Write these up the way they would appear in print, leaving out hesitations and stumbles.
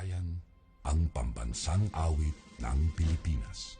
Bayan, ang pambansang awit ng Pilipinas.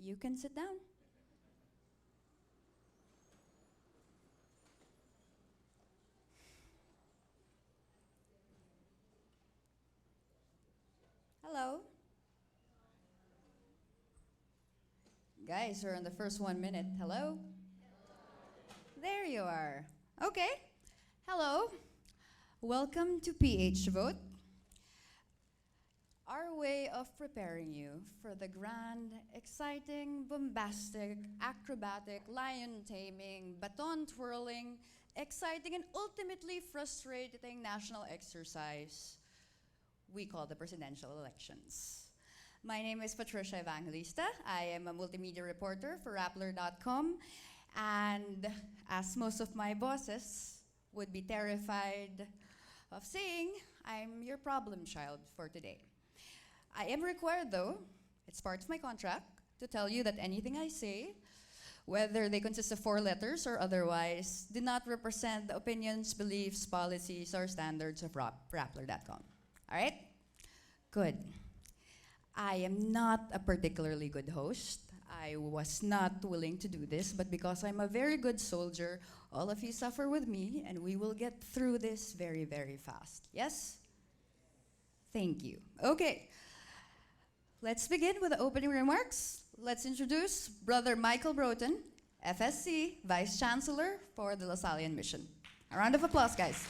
You can sit down. Hello. Guys, we're on the first 1 minute. Hello? There you are. Okay. Hello. Welcome to PH Vote. Our way of preparing you for the grand, exciting, bombastic, acrobatic, lion-taming, baton-twirling, exciting, and ultimately frustrating national exercise we call the presidential elections. My name is Patricia Evangelista. I am a multimedia reporter for Rappler.com, and as most of my bosses would be terrified of saying, I'm your problem child for today. I am required, though, it's part of my contract, to tell you that anything I say, whether they consist of 4 letters or otherwise, do not represent the opinions, beliefs, policies, or standards of Rappler.com. All right? Good. I am not a particularly good host. I was not willing to do this, but because I'm a very good soldier, all of you suffer with me, and we will get through this very, very fast. Yes? Thank you. Okay. Let's begin with the opening remarks. Let's introduce Brother Michael Broughton, FSC Vice Chancellor for the Lasallian Mission. A round of applause, guys.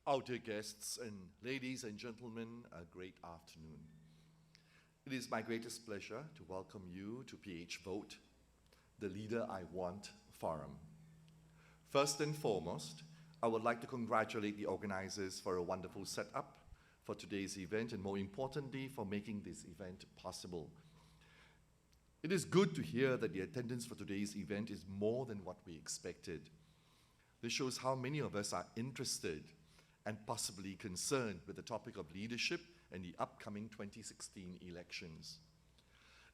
Our dear guests and ladies and gentlemen, a great afternoon. It is my greatest pleasure to welcome you to PH Vote, the Leader I Want Forum. First and foremost, I would like to congratulate the organizers for a wonderful setup for today's event, and more importantly, for making this event possible. It is good to hear that the attendance for today's event is more than what we expected. This shows how many of us are interested and possibly concerned with the topic of leadership and the upcoming 2016 elections.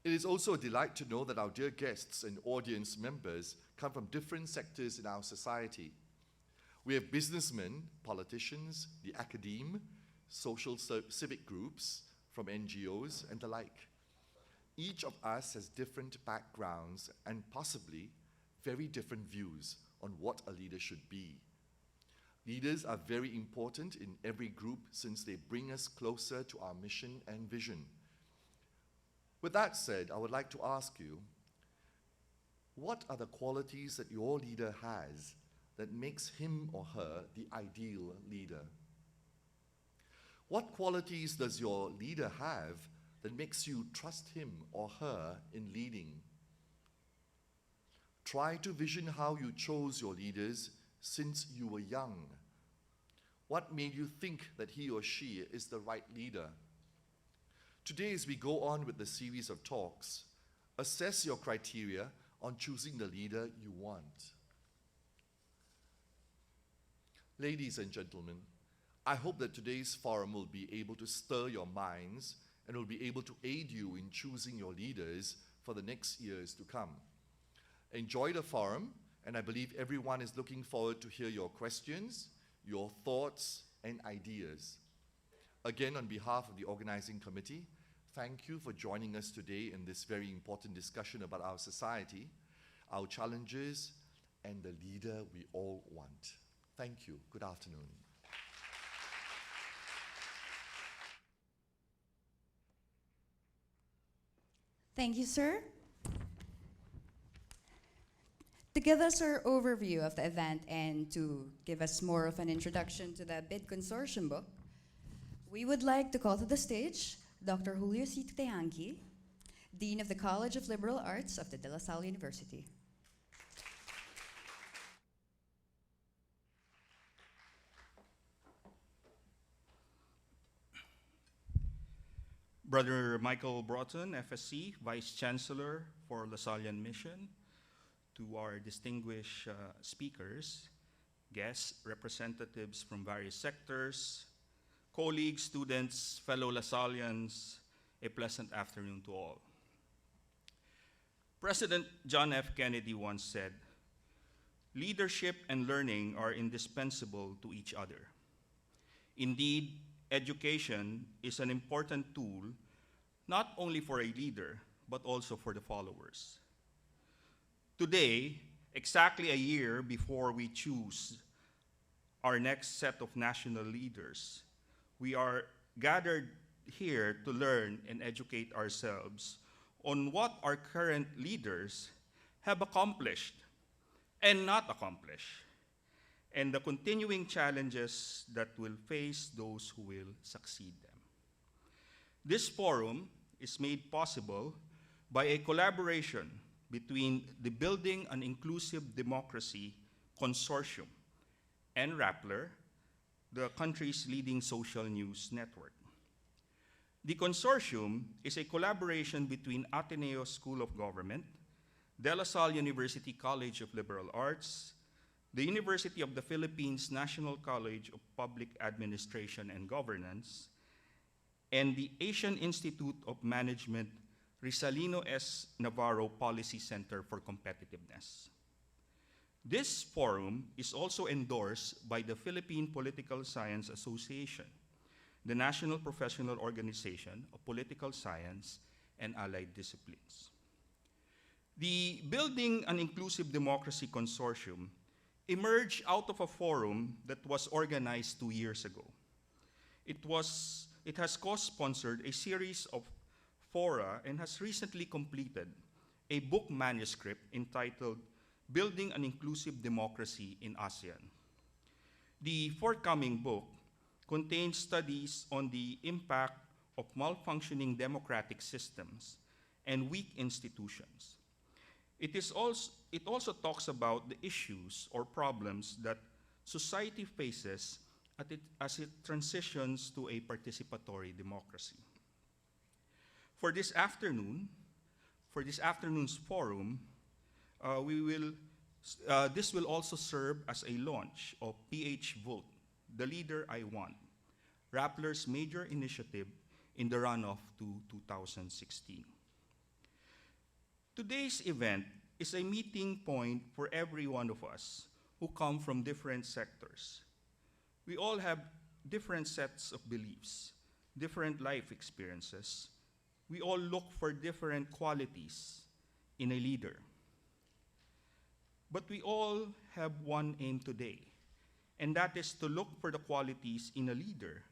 It is also a delight to know that our dear guests and audience members come from different sectors in our society. We have businessmen, politicians, the academe, social civic groups, from NGOs, and the like. Each of us has different backgrounds and possibly very different views on what a leader should be. Leaders are very important in every group since they bring us closer to our mission and vision. With that said, I would like to ask you, what are the qualities that your leader has that makes him or her the ideal leader? What qualities does your leader have that makes you trust him or her in leading? Try to vision how you chose your leaders since you were young. What made you think that he or she is the right leader? Today, as we go on with the series of talks, assess your criteria on choosing the leader you want. Ladies and gentlemen, I hope that today's forum will be able to stir your minds and will be able to aid you in choosing your leaders for the next years to come. Enjoy the forum, and I believe everyone is looking forward to hear your questions, your thoughts, and ideas. Again, on behalf of the organizing committee, thank you for joining us today in this very important discussion about our society, our challenges, and the leader we all want. Thank you. Good afternoon. Thank you, sir. To give us our overview of the event and to give us more of an introduction to the BID Consortium book, we would like to call to the stage Dr. Julio C. Teangui, Dean of the College of Liberal Arts of the De La Salle University. Brother Michael Broughton, FSC, Vice Chancellor for Lasallian Mission, to our distinguished speakers, guests, representatives from various sectors, colleagues, students, fellow Lasallians, a pleasant afternoon to all. President John F. Kennedy once said, "Leadership and learning are indispensable to each other." Indeed, education is an important tool not only for a leader, but also for the followers. Today, exactly a year before we choose our next set of national leaders, we are gathered here to learn and educate ourselves on what our current leaders have accomplished and not accomplished, and the continuing challenges that will face those who will succeed them. This forum is made possible by a collaboration between the Building an Inclusive Democracy Consortium and Rappler, the country's leading social news network. The consortium is a collaboration between Ateneo School of Government, De La Salle University College of Liberal Arts, the University of the Philippines National College of Public Administration and Governance, and the Asian Institute of Management Rizalino S. Navarro Policy Center for Competitiveness. This forum is also endorsed by the Philippine Political Science Association, the National Professional Organization of Political Science and Allied Disciplines. The Building an Inclusive Democracy Consortium emerged out of a forum that was organized 2 years ago. It has co-sponsored a series of fora and has recently completed a book manuscript entitled Building an Inclusive Democracy in ASEAN. The forthcoming book contains studies on the impact of malfunctioning democratic systems and weak institutions. It also talks about the issues or problems that society faces as it transitions to a participatory democracy. For this afternoon's forum, this will also serve as a launch of PH Vote, the Leader I Want, Rappler's major initiative in the runoff to 2016. Today's event is a meeting point for every one of us who come from different sectors. We all have different sets of beliefs, different life experiences. We all look for different qualities in a leader. But we all have one aim today, and that is to look for the qualities in a leader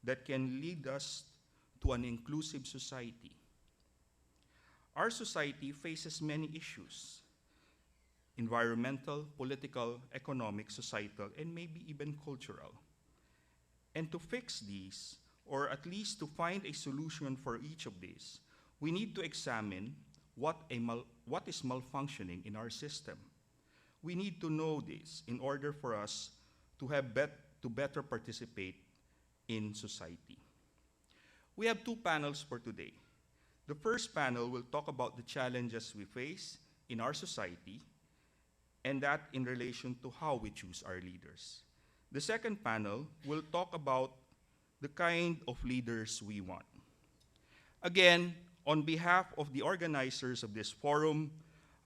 that can lead us to an inclusive society. Our society faces many issues: environmental, political, economic, societal, and maybe even cultural. And to fix these, or at least to find a solution for each of these, we need to examine what is malfunctioning in our system. We need to know this in order for us to better participate in society. We have two panels for today. The first panel will talk about the challenges we face in our society, and that in relation to how we choose our leaders. The second panel will talk about the kind of leaders we want. Again, on behalf of the organizers of this forum,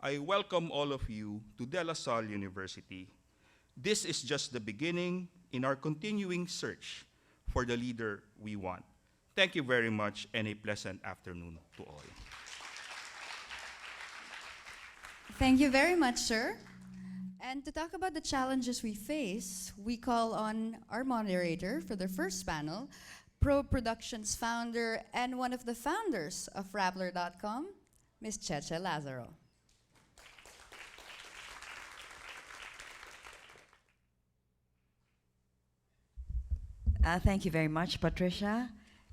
I welcome all of you to De La Salle University. This is just the beginning in our continuing search for the leader we want. Thank you very much and a pleasant afternoon to all. Thank you very much, sir. And to talk about the challenges we face, we call on our moderator for the first panel, Pro Productions founder and one of the founders of Rappler.com, Ms. Cheche Lazaro. Thank you very much, Patricia.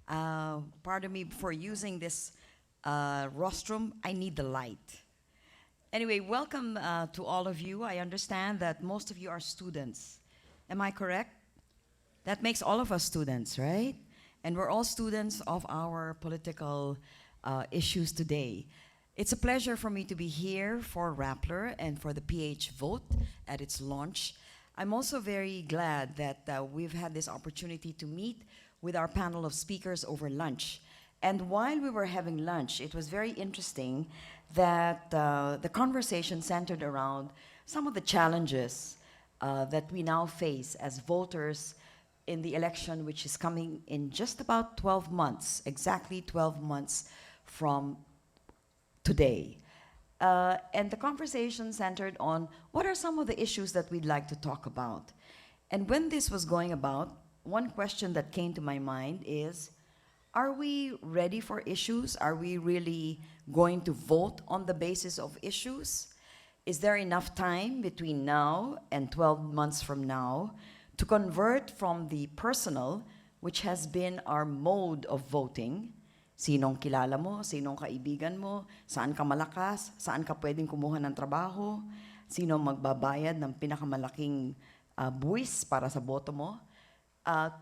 Pardon me for using this rostrum. I need the light. Anyway, welcome to all of you. I understand that most of you are students. Am I correct? That makes all of us students, right? And we're all students of our political issues today. It's a pleasure for me to be here for Rappler and for the PH vote at its launch. I'm also very glad that we've had this opportunity to meet with our panel of speakers over lunch. And while we were having lunch, it was very interesting that the conversation centered around some of the challenges that we now face as voters in the election, which is coming in just about 12 months, exactly 12 months from today. And the conversation centered on what are some of the issues that we'd like to talk about. And when this was going about, one question that came to my mind is, are we ready for issues? Are we really going to vote on the basis of issues? Is there enough time between now and 12 months from now to convert from the personal, which has been our mode of voting? Sinong kilala mo, sinong kaibigan mo, saan ka malakas, saan ka pwedeng kumuha ng trabaho, sino magbabayad ng pinakamalaking buwis para sa boto mo,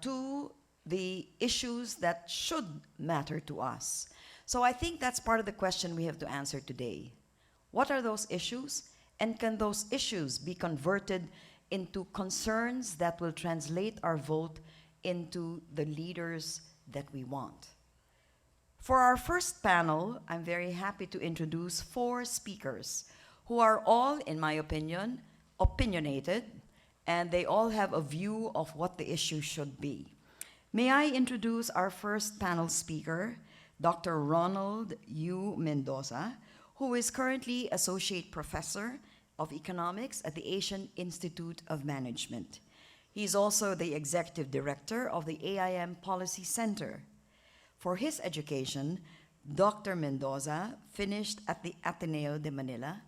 to the issues that should matter to us. So I think that's part of the question we have to answer today. What are those issues? And can those issues be converted into concerns that will translate our vote into the leaders that we want? For our first panel, I'm very happy to introduce 4 speakers who are all, in my opinion, opinionated, and they all have a view of what the issue should be. May I introduce our first panel speaker, Dr. Ronald U. Mendoza, who is currently Associate Professor of Economics at the Asian Institute of Management. He is also the Executive Director of the AIM Policy Center. For his education, Dr. Mendoza finished at the Ateneo de Manila,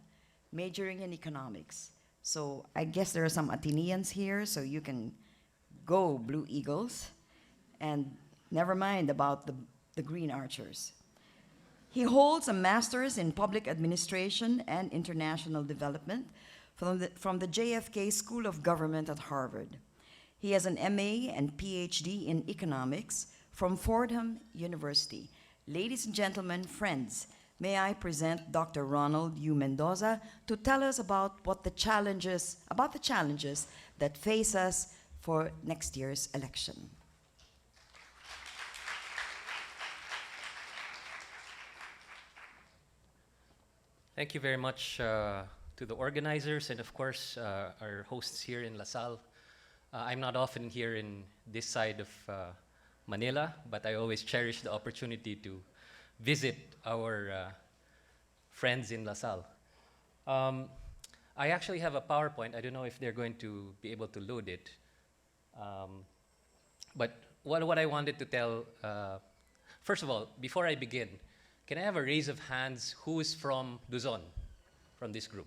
majoring in economics. So I guess there are some Ateneans here, so you can go Blue Eagles. And never mind about the Green Archers. He holds a master's in public administration and international development from the JFK School of Government at Harvard. He has an MA and PhD in economics from Fordham University. Ladies and gentlemen, friends, may I present Dr. Ronald U. Mendoza to tell us about the challenges that face us for next year's election. Thank you very much to the organizers and, of course, our hosts here in La Salle. I'm not often here in this side of Manila, but I always cherish the opportunity to visit our friends in La Salle. I actually have a PowerPoint. I don't know if they're going to be able to load it. But what I wanted to tell, first of all, before I begin, can I have a raise of hands who is from Luzon, from this group?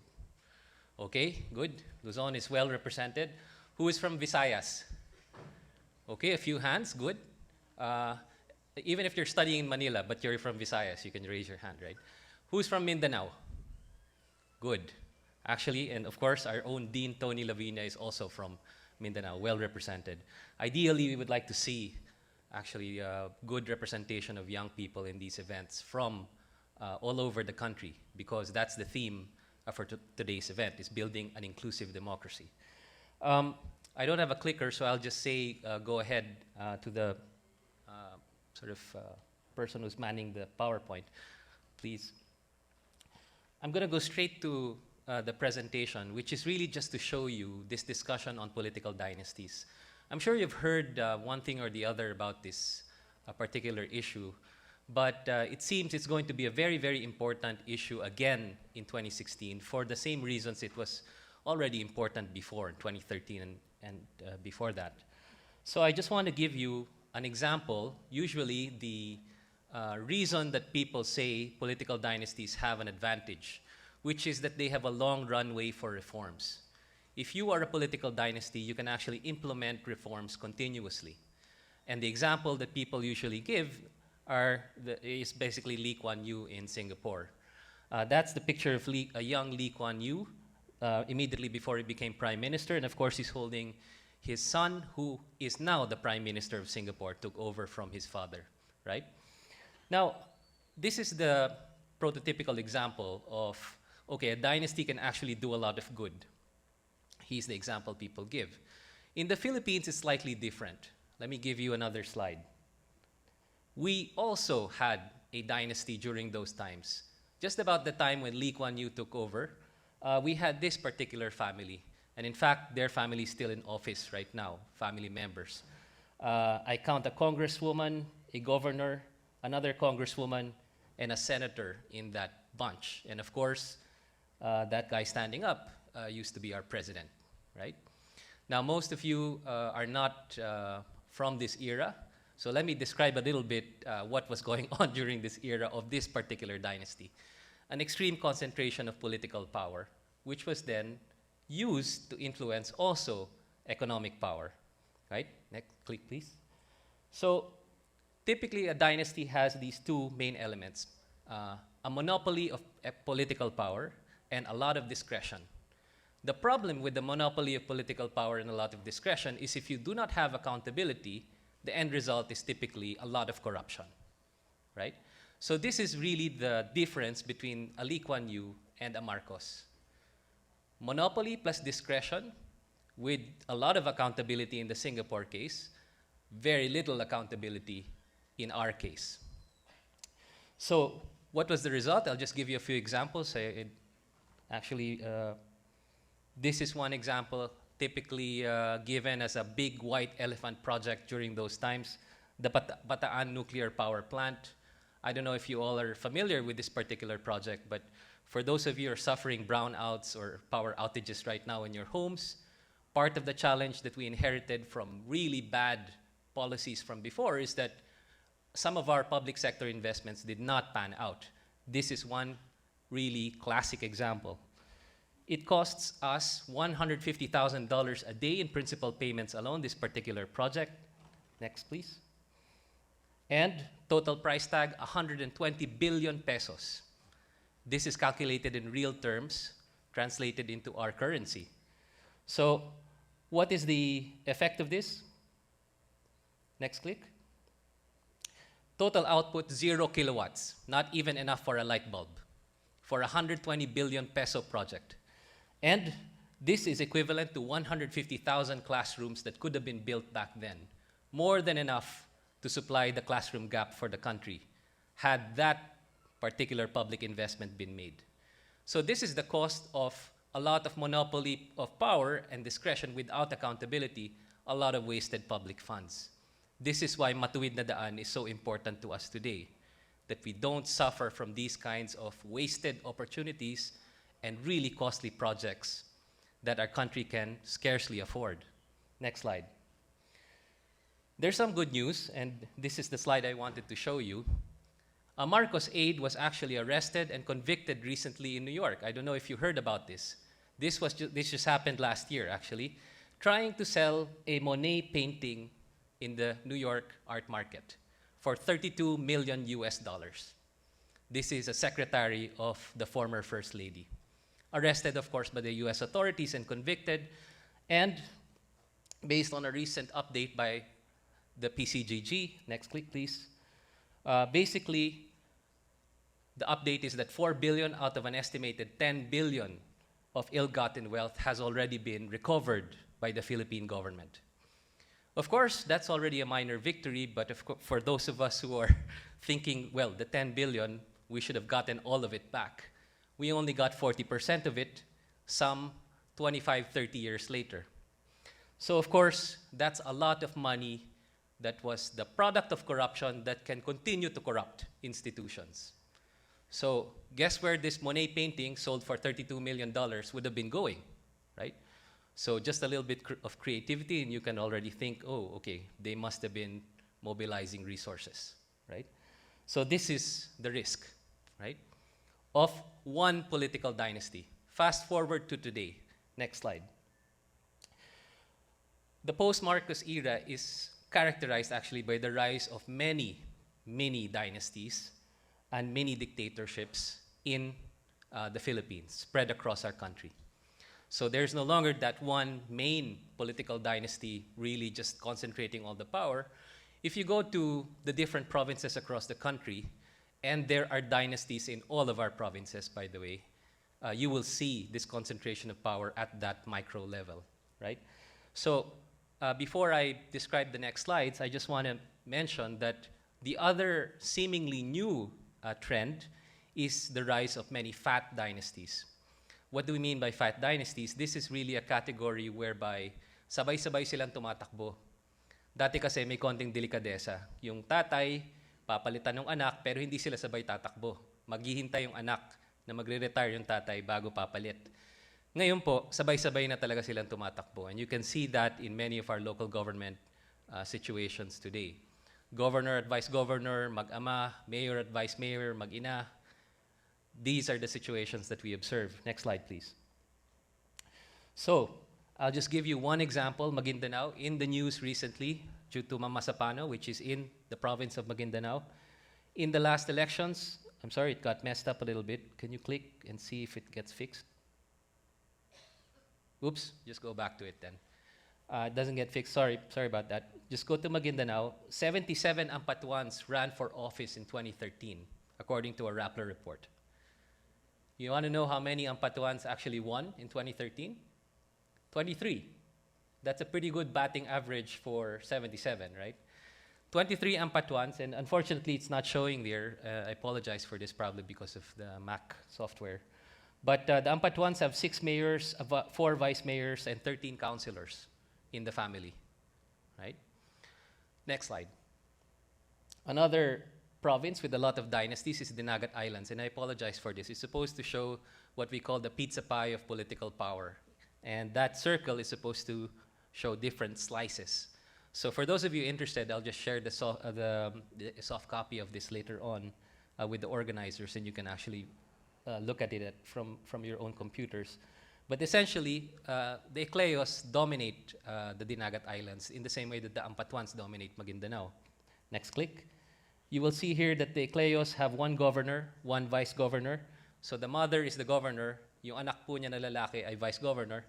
Okay, good. Luzon is well represented. Who is from Visayas? Okay, a few hands, good. Even if you're studying in Manila, but you're from Visayas, you can raise your hand, right? Who's from Mindanao? Good. Actually, and of course, our own Dean Tony Lavina is also from Mindanao, well represented. Ideally, we would like to see actually good representation of young people in these events from all over the country, because that's the theme for today's event, is building an inclusive democracy. I don't have a clicker, so I'll just say go ahead to the person who's manning the PowerPoint, please. I'm going to go straight to the presentation, which is really just to show you this discussion on political dynasties. I'm sure you've heard one thing or the other about this particular issue, but it seems it's going to be a very, very important issue again in 2016 for the same reasons it was already important before in 2013 and before that. So I just want to give you an example. Usually the reason that people say political dynasties have an advantage, which is that they have a long runway for reforms. If you are a political dynasty, you can actually implement reforms continuously. And the example that people usually give is basically Lee Kuan Yew in Singapore. That's the picture of a young Lee Kuan Yew immediately before he became prime minister. And of course, he's holding his son, who is now the prime minister of Singapore, took over from his father, right? Now, this is the prototypical example of, okay, a dynasty can actually do a lot of good. He's the example people give. In the Philippines, it's slightly different. Let me give you another slide. We also had a dynasty during those times. Just about the time when Lee Kuan Yew took over, we had this particular family. And in fact, their family is still in office right now, family members. I count a congresswoman, a governor, another congresswoman, and a senator in that bunch. And of course, that guy standing up used to be our president, right? Now, most of you are not from this era, so let me describe a little bit what was going on during this era of this particular dynasty. An extreme concentration of political power, which was then used to influence also economic power, right? Next, click please. So typically a dynasty has these two main elements, a monopoly of political power and a lot of discretion. The problem with the monopoly of political power and a lot of discretion is if you do not have accountability, the end result is typically a lot of corruption, right? So this is really the difference between a Lee Kuan Yew and a Marcos. Monopoly plus discretion with a lot of accountability in the Singapore case, very little accountability in our case. So what was the result? I'll just give you a few examples. This is one example typically given as a big white elephant project during those times, the Bataan nuclear power plant. I don't know if you all are familiar with this particular project, but for those of you who are suffering brownouts or power outages right now in your homes, part of the challenge that we inherited from really bad policies from before is that some of our public sector investments did not pan out. This is one really classic example. It costs us $150,000 a day in principal payments alone, this particular project. Next, please. And total price tag, 120 billion pesos. This is calculated in real terms, translated into our currency. So what is the effect of this? Next click. Total output, 0 kilowatts, not even enough for a light bulb, for a 120 billion peso project. And this is equivalent to 150,000 classrooms that could have been built back then. More than enough to supply the classroom gap for the country, had that particular public investment been made. So this is the cost of a lot of monopoly of power and discretion without accountability, a lot of wasted public funds. This is why Matuwid na Daan is so important to us today, that we don't suffer from these kinds of wasted opportunities and really costly projects that our country can scarcely afford. Next slide. There's some good news, and this is the slide I wanted to show you. A Marcos aide was actually arrested and convicted recently in New York. I don't know if you heard about this. This just happened last year, actually, trying to sell a Monet painting in the New York art market for $32 million US. This is a secretary of the former First Lady. Arrested, of course, by the US authorities and convicted. And based on a recent update by the PCGG, next click please, basically the update is that 4 billion out of an estimated 10 billion of ill-gotten wealth has already been recovered by the Philippine government. Of course, that's already a minor victory, but for those of us who are thinking, well, the 10 billion, we should have gotten all of it back. we only got 40% of it, some 25, 30 years later. So of course, that's a lot of money that was the product of corruption that can continue to corrupt institutions. So guess where this Monet painting sold for $32 million would have been going, right? So just a little bit of creativity and you can already think, oh, okay, they must have been mobilizing resources, right? So this is the risk, right, of one political dynasty. Fast forward to today. Next slide. The post-Marcos era is characterized actually by the rise of many mini dynasties and mini dictatorships in the Philippines, spread across our country. So there's no longer that one main political dynasty really just concentrating all the power. If you go to the different provinces across the country, and there are dynasties in all of our provinces, by the way, you will see this concentration of power at that micro level, right? So before I describe the next slides, I just want to mention that the other seemingly new trend is the rise of many fat dynasties. What do we mean by fat dynasties? This is really a category whereby sabay-sabay silang tumatakbo. Dati kasi may konting delikadesa. Yung tatay, papalitan ng anak, pero hindi sila sabay tatakbo. Maghihintay yung anak na magre-retire yung tatay bago papalit. Ngayon po, sabay-sabay na talaga silang tumatakbo. And you can see that in many of our local government situations today. Governor at vice governor, mag-ama, mayor at vice mayor, mag-ina. These are the situations that we observe. Next slide, please. So, I'll just give you one example, Maguindanao, in the news recently due to Mama Sapano, which is in the province of Maguindanao. In the last elections, I'm sorry, it got messed up a little bit. Can you click and see if it gets fixed? Oops, just go back to it then. It doesn't get fixed, sorry about that. Just go to Maguindanao. 77 Ampatuans ran for office in 2013, according to a Rappler report. You want to know how many Ampatuans actually won in 2013? 23. That's a pretty good batting average for 77, right? 23 Ampatuans, and unfortunately it's not showing there. I apologize for this, probably because of the Mac software. But the Ampatuans have 6 mayors, 4 vice mayors, and 13 councilors in the family, right? Next slide. Another province with a lot of dynasties is Dinagat Islands, and I apologize for this. It's supposed to show what we call the pizza pie of political power. And that circle is supposed to show different slices. So for those of you interested, I'll just share the soft copy of this later on with the organizers, and you can actually look at it from your own computers. But essentially, the Ecleos dominate the Dinagat Islands in the same way that the Ampatuans dominate Maguindanao. Next click. You will see here that the Ecleos have 1 governor, 1 vice governor. So the mother is the governor, yung anak po niya na lalaki ay vice governor.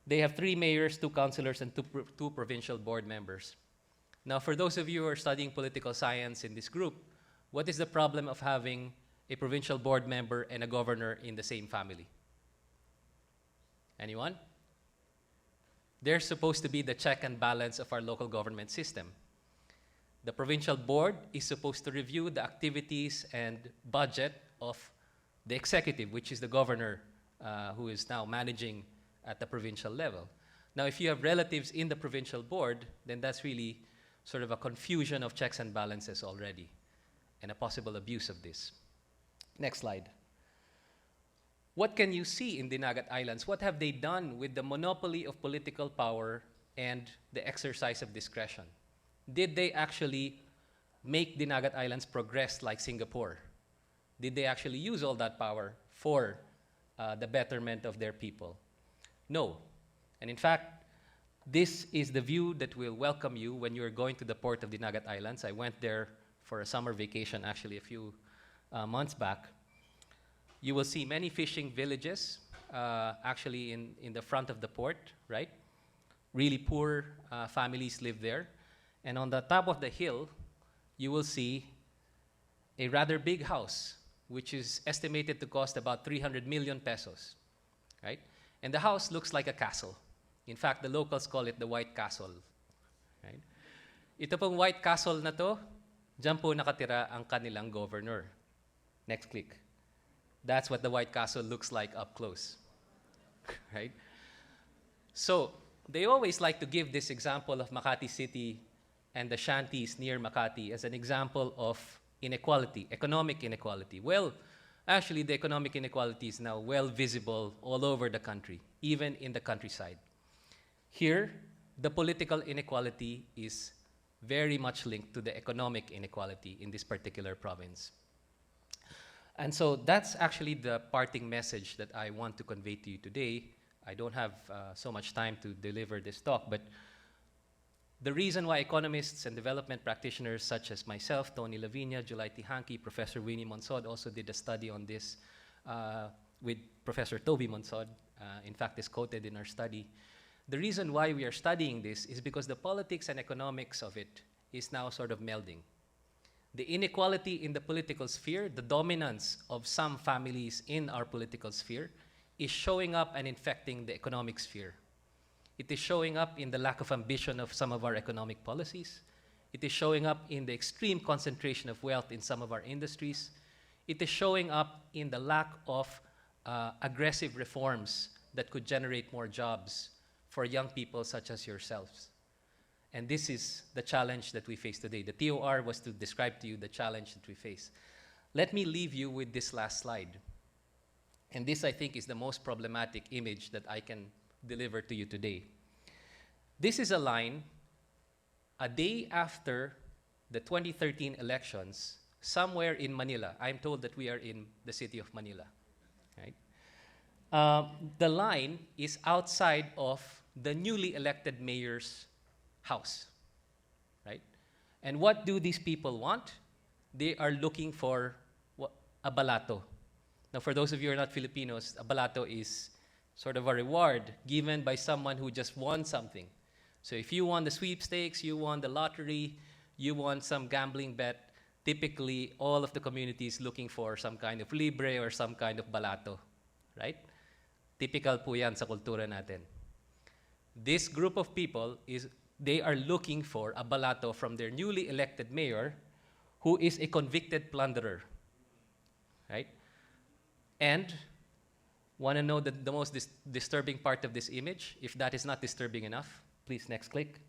They have 3 mayors, 2 councilors, and 2 provincial board members. Now, for those of you who are studying political science in this group, what is the problem of having a provincial board member and a governor in the same family? Anyone? They're supposed to be the check and balance of our local government system. The provincial board is supposed to review the activities and budget of the executive, which is the governor who is now managing at the provincial level. Now, if you have relatives in the provincial board, then that's really sort of a confusion of checks and balances already, and a possible abuse of this. Next slide. What can you see in Dinagat Islands? What have they done with the monopoly of political power and the exercise of discretion? Did they actually make Dinagat Islands progress like Singapore? Did they actually use all that power for the betterment of their people? No. And in fact, this is the view that will welcome you when you're going to the port of Dinagat Islands. I went there for a summer vacation actually a few months back. You will see many fishing villages actually in the front of the port, right? Really poor families live there. And on the top of the hill, you will see a rather big house, which is estimated to cost about 300 million pesos, right? And the house looks like a castle. In fact, the locals call it the White Castle, right? Ito pong White Castle na to, dyan po nakatira ang kanilang governor. Next click. That's what the White Castle looks like up close, right? So they always like to give this example of Makati City and the shanties near Makati as an example of inequality, economic inequality. Well, actually, the economic inequality is now well visible all over the country, even in the countryside. Here, the political inequality is very much linked to the economic inequality in this particular province. And so that's actually the parting message that I want to convey to you today. I don't have so much time to deliver this talk, but the reason why economists and development practitioners such as myself, Tony Lavinia, July Tihanki, Professor Winnie Monsod also did a study on this with Professor Toby Monsod. In fact, is quoted in our study. The reason why we are studying this is because the politics and economics of it is now sort of melding. The inequality in the political sphere, the dominance of some families in our political sphere, is showing up and infecting the economic sphere. It is showing up in the lack of ambition of some of our economic policies. It is showing up in the extreme concentration of wealth in some of our industries. It is showing up in the lack of aggressive reforms that could generate more jobs for young people such as yourselves. And this is the challenge that we face today. The TOR was to describe to you the challenge that we face. Let me leave you with this last slide. And this, I think, is the most problematic image that I can deliver to you today. This is a line a day after the 2013 elections, somewhere in Manila. I'm told that we are in the city of Manila, right? The line is outside of the newly elected mayor's house, right? And what do these people want? They are looking for a balato. Now, for those of you who are not Filipinos, a balato is sort of a reward given by someone who just won something. So if you won the sweepstakes, you won the lottery, you won some gambling bet, typically all of the community is looking for some kind of libre or some kind of balato, right? Typical po yan sa kultura natin. This group of people they are looking for a balato from their newly elected mayor who is a convicted plunderer, right? And want to know the most disturbing part of this image? If that is not disturbing enough, please next click.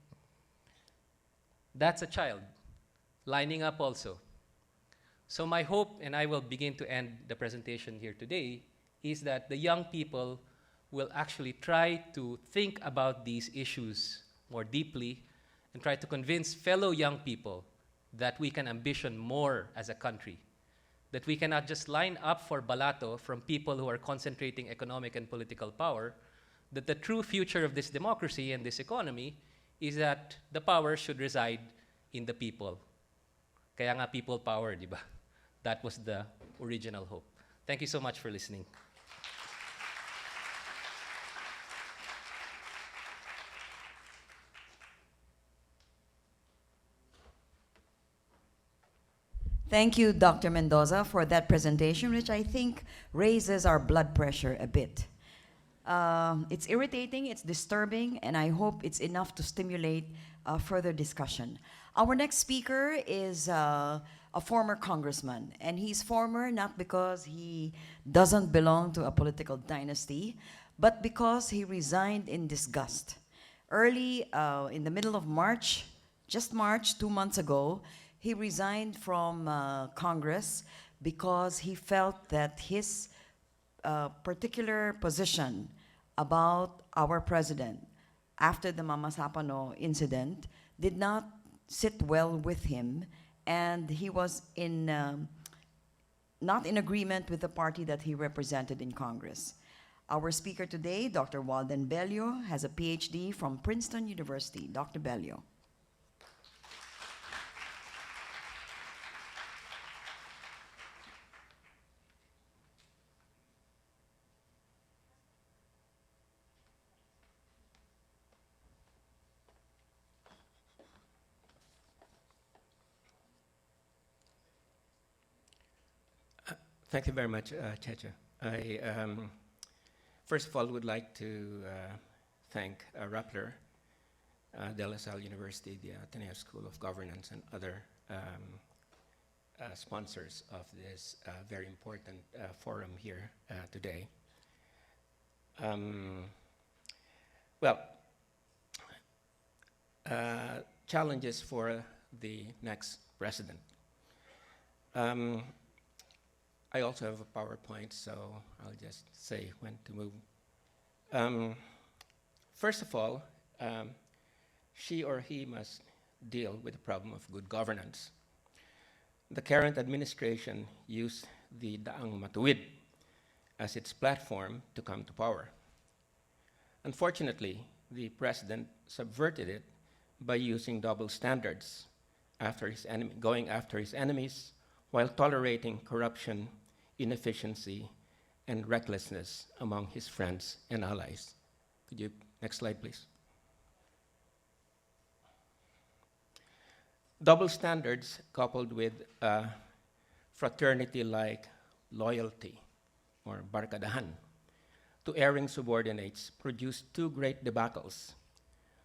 That's a child lining up also. So my hope, and I will begin to end the presentation here today, is that the young people will actually try to think about these issues more deeply and try to convince fellow young people that we can ambition more as a country, that we cannot just line up for balato from people who are concentrating economic and political power, that the true future of this democracy and this economy is that the power should reside in the people. Kaya nga people power, di ba? That was the original hope. Thank you so much for listening. Thank you, Dr. Mendoza, for that presentation, which I think raises our blood pressure a bit. It's irritating, it's disturbing, and I hope it's enough to stimulate further discussion. Our next speaker is a former congressman, and he's former not because he doesn't belong to a political dynasty, but because he resigned in disgust. Early in the middle of March, just March, 2 months ago, he resigned from Congress because he felt that his particular position about our president after the Mama Sapano incident did not sit well with him, and he was not in agreement with the party that he represented in Congress. Our speaker today, Dr. Walden Bello, has a PhD from Princeton University. Dr. Bello. Thank you very much, Checha. I, first of all, would like to thank Rappler, De La Salle University, the Ateneo School of Governance, and other sponsors of this very important forum here today. Well, challenges for the next president. I also have a PowerPoint, so I'll just say when to move. First of all, she or he must deal with the problem of good governance. The current administration used the Daang Matuwid as its platform to come to power. Unfortunately, the president subverted it by using double standards, going after his enemies, while tolerating corruption, inefficiency, and recklessness among his friends and allies. Could you, next slide, please? Double standards coupled with fraternity-like loyalty, or barkadahan, to erring subordinates produced two great debacles: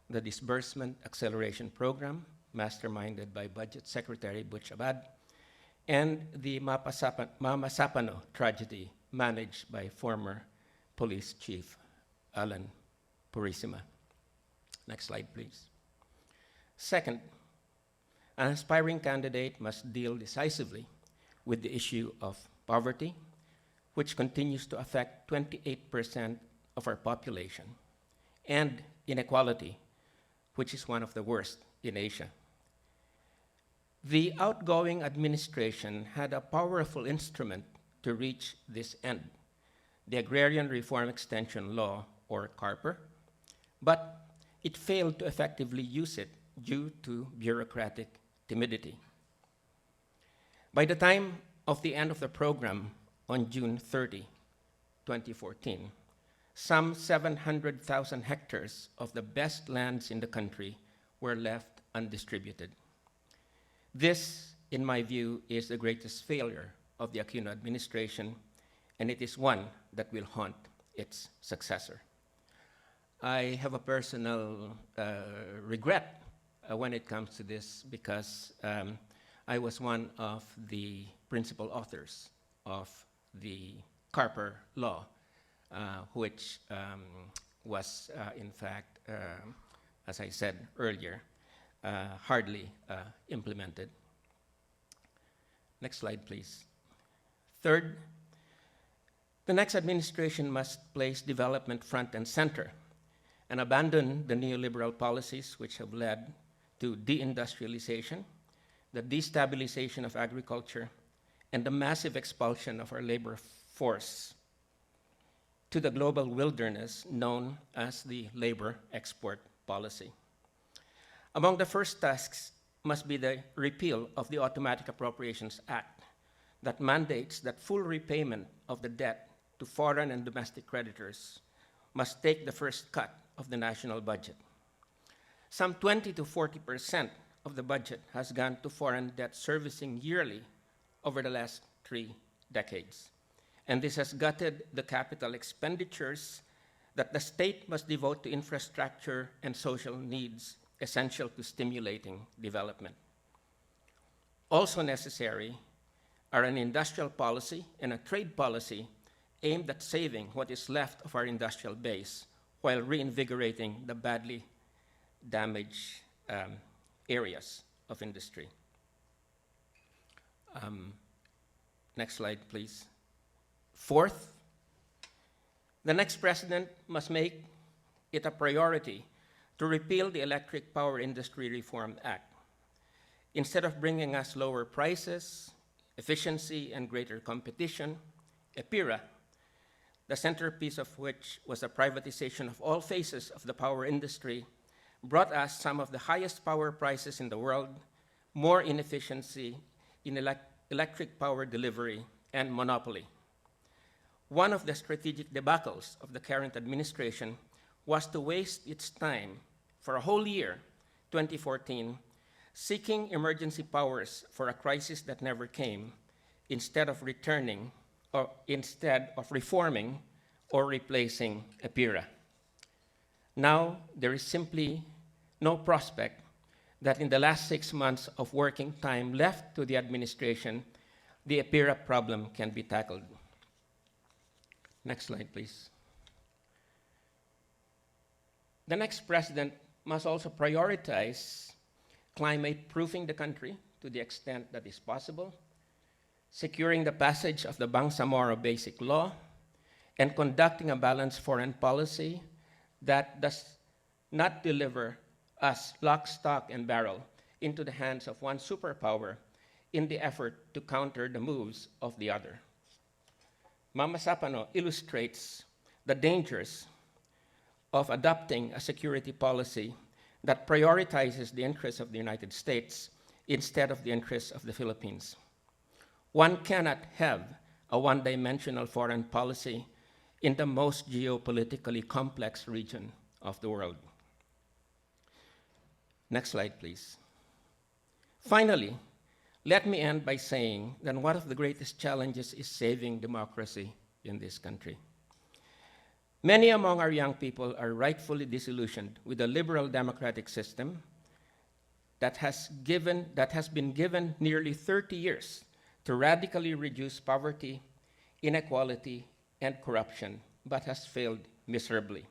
the Disbursement Acceleration Program, masterminded by Budget Secretary Butch Abad, and the Mama Sapano tragedy, managed by former Police Chief Alan Purisima. Next slide, please. Second, an aspiring candidate must deal decisively with the issue of poverty, which continues to affect 28% of our population, and inequality, which is one of the worst in Asia. The outgoing administration had a powerful instrument to reach this end, the Agrarian Reform Extension Law, or CARPER, but it failed to effectively use it due to bureaucratic timidity. By the time of the end of the program on June 30, 2014, some 700,000 hectares of the best lands in the country were left undistributed. This, in my view, is the greatest failure of the Aquino administration, and it is one that will haunt its successor. I have a personal regret when it comes to this, because I was one of the principal authors of the CARPER law, which was, in fact, as I said earlier, hardly implemented. Next slide, please. Third, the next administration must place development front and center and abandon the neoliberal policies which have led to deindustrialization, the destabilization of agriculture, and the massive expulsion of our labor force to the global wilderness known as the labor export policy. Among the first tasks must be the repeal of the Automatic Appropriations Act that mandates that full repayment of the debt to foreign and domestic creditors must take the first cut of the national budget. Some 20 to 40% of the budget has gone to foreign debt servicing yearly over the last 3 decades. And this has gutted the capital expenditures that the state must devote to infrastructure and social needs essential to stimulating development. Also necessary are an industrial policy and a trade policy aimed at saving what is left of our industrial base while reinvigorating the badly damaged areas of industry. Next slide, please. Fourth, the next president must make it a priority to repeal the Electric Power Industry Reform Act. Instead of bringing us lower prices, efficiency, and greater competition, EPIRA, the centerpiece of which was a privatization of all phases of the power industry, brought us some of the highest power prices in the world, more inefficiency in electric power delivery, and monopoly. One of the strategic debacles of the current administration was to waste its time for a whole year, 2014, seeking emergency powers for a crisis that never came, instead of reforming or replacing EPIRA. Now, there is simply no prospect that in the last 6 months of working time left to the administration, the EPIRA problem can be tackled. Next slide, please. The next president must also prioritize climate-proofing the country to the extent that is possible, securing the passage of the Bangsamoro Basic Law, and conducting a balanced foreign policy that does not deliver us lock, stock, and barrel into the hands of one superpower in the effort to counter the moves of the other. Mama Sapano illustrates the dangers of adopting a security policy that prioritizes the interests of the United States instead of the interests of the Philippines. One cannot have a one-dimensional foreign policy in the most geopolitically complex region of the world. Next slide, please. Finally, let me end by saying that one of the greatest challenges is saving democracy in this country. Many among our young people are rightfully disillusioned with the liberal democratic system that has been given nearly 30 years to radically reduce poverty, inequality, and corruption, but has failed miserably.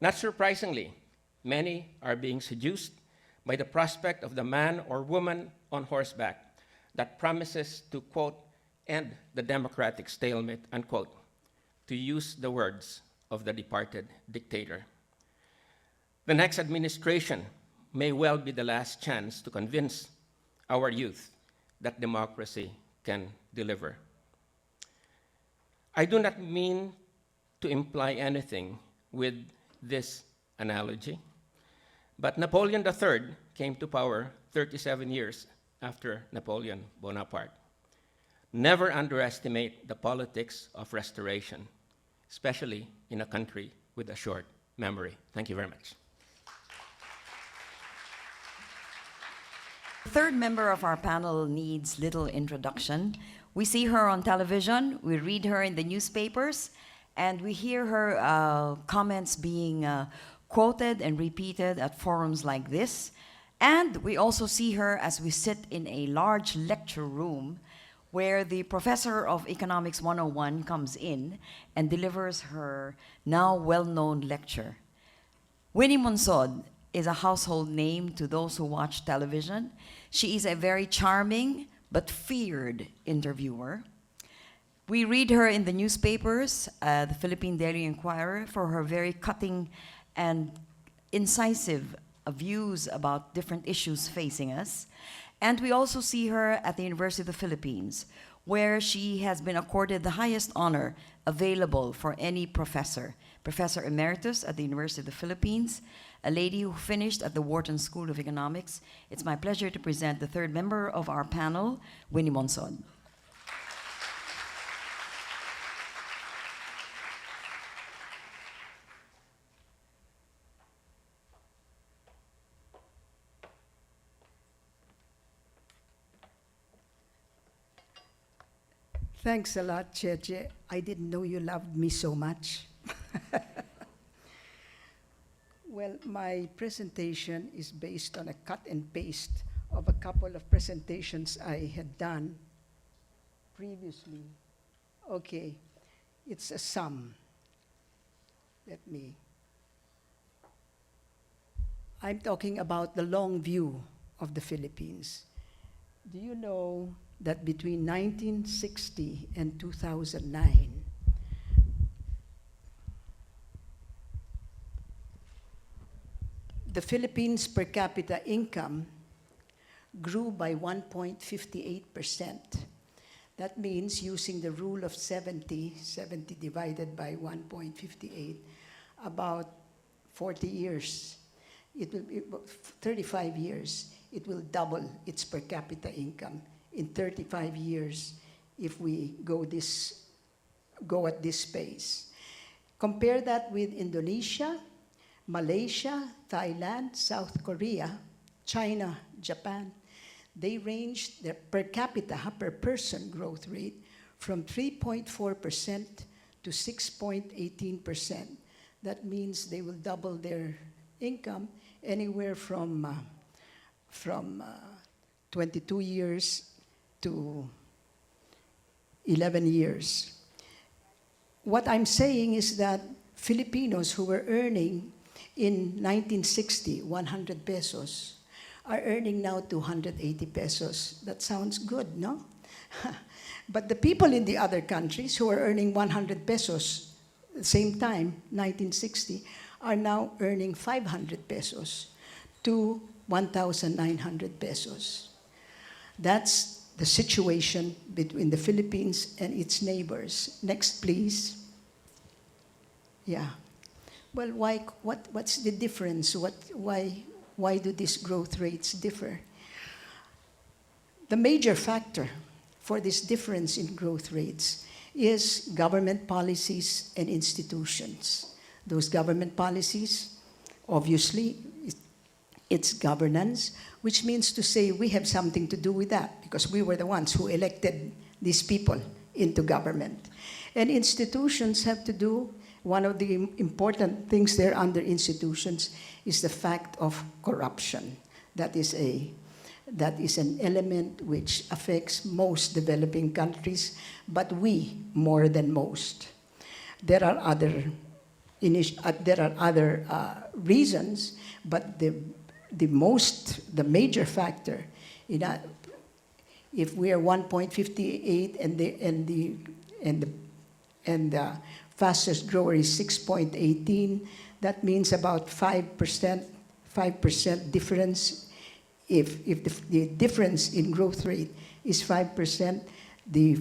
Not surprisingly, many are being seduced by the prospect of the man or woman on horseback that promises to, quote, end the democratic stalemate, unquote, to use the words of the departed dictator. The next administration may well be the last chance to convince our youth that democracy can deliver. I do not mean to imply anything with this analogy, but Napoleon III came to power 37 years after Napoleon Bonaparte. Never underestimate the politics of restoration, especially in a country with a short memory. Thank you very much. The third member of our panel needs little introduction. We see her on television, we read her in the newspapers, and we hear her comments being quoted and repeated at forums like this. And we also see her as we sit in a large lecture room where the professor of Economics 101 comes in and delivers her now well-known lecture. Winnie Monsod is a household name to those who watch television. She is a very charming but feared interviewer. We read her in the newspapers, the Philippine Daily Inquirer, for her very cutting and incisive views about different issues facing us. And we also see her at the University of the Philippines, where she has been accorded the highest honor available for any professor. Professor Emeritus at the University of the Philippines, a lady who finished at the Wharton School of Economics. It's my pleasure to present the third member of our panel, Winnie Monsod. Thanks a lot, Cheche. I didn't know you loved me so much. Well, my presentation is based on a cut and paste of a couple of presentations I had done previously. Okay, it's a sum. I'm talking about the long view of the Philippines. Do you know that between 1960 and 2009, the Philippines per capita income grew by 1.58%. That means using the rule of 70 divided by 1.58, about 40 years, 35 years, it will double its per capita income in 35 years if we go at this pace. Compare that with Indonesia, Malaysia, Thailand, South Korea, China, Japan. They ranged their per capita, per person growth rate from 3.4% to 6.18%. That means they will double their income anywhere from from 22 years to 11 years. What I'm saying is that Filipinos who were earning in 1960 100 pesos are earning now 280 pesos. That sounds good, no? But the people in the other countries who are earning 100 pesos at the same time, 1960, are now earning 500 pesos to 1,900 pesos. That's the situation between the Philippines and its neighbors. Next, please. Yeah. Well, what's the difference? Why do these growth rates differ? The major factor for this difference in growth rates is government policies and institutions. Those government policies, obviously, it's governance, which means to say we have something to do with that because we were the ones who elected these people into government. And institutions have to do, one of the important things there under institutions is the fact of corruption. That is an element which affects most developing countries, but we more than most. There are other reasons, but the major factor in that, if we are 1.58 and the fastest grower is 6.18, that means about 5% difference. If the difference in growth rate is 5%, the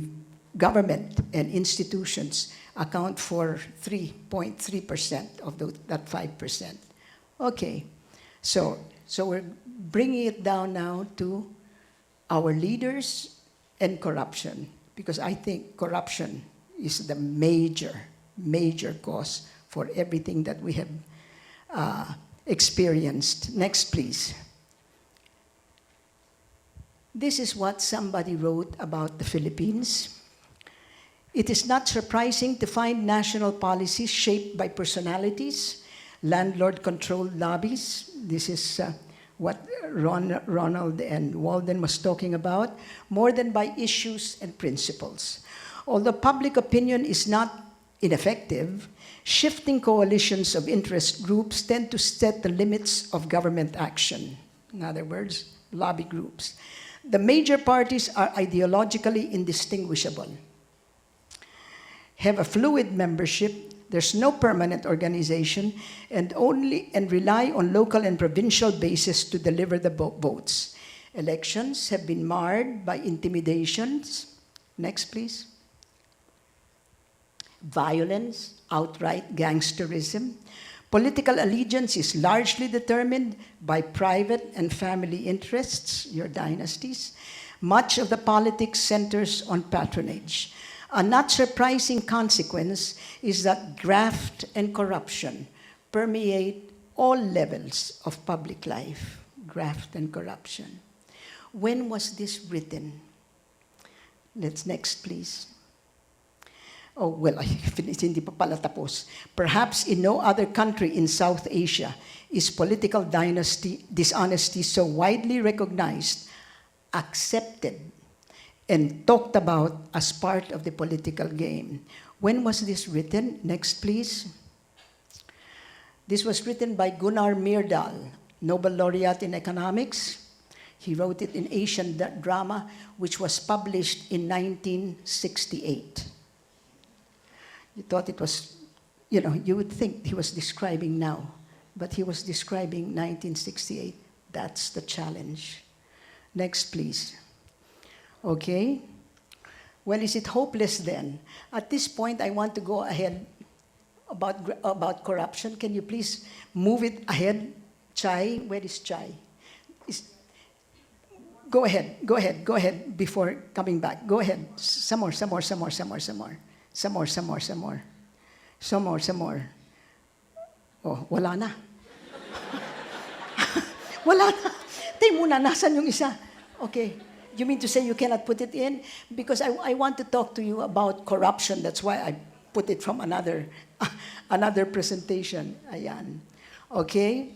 government and institutions account for 3.3% of that 5%. Okay, so we're bringing it down now to our leaders and corruption, because I think corruption is the major cause for everything that we have experienced. Next, please. This is what somebody wrote about the Philippines. It is not surprising to find national policies shaped by personalities, landlord-controlled lobbies. This is what Ronald and Walden was talking about, more than by issues and principles. Although public opinion is not ineffective, shifting coalitions of interest groups tend to set the limits of government action. In other words, lobby groups. The major parties are ideologically indistinguishable, have a fluid membership, there's no permanent organization, and rely on local and provincial bases to deliver the votes. Elections have been marred by intimidations. Next, please. Violence, outright gangsterism. Political allegiance is largely determined by private and family interests, your dynasties. Much of the politics centers on patronage. A not surprising consequence is that graft and corruption permeate all levels of public life. Graft and corruption. When was this written? Next, please. Oh, well, hindi pa pala tapos. Perhaps in no other country in South Asia is political dishonesty so widely recognized, accepted, and talked about as part of the political game. When was this written? Next, please. This was written by Gunnar Myrdal, Nobel laureate in economics. He wrote it in Asian Drama, which was published in 1968. You thought it was, you would think he was describing now, but he was describing 1968. That's the challenge. Next, please. Okay. Well, is it hopeless then? At this point, I want to go ahead about corruption. Can you please move it ahead? Chai, where is Chai? Go ahead before coming back. Go ahead. Some more. Oh, wala na. Wala na. Tay muna, nasan yung isa? Okay. You mean to say you cannot put it in? Because I want to talk to you about corruption. That's why I put it from another presentation. Ayan. Okay?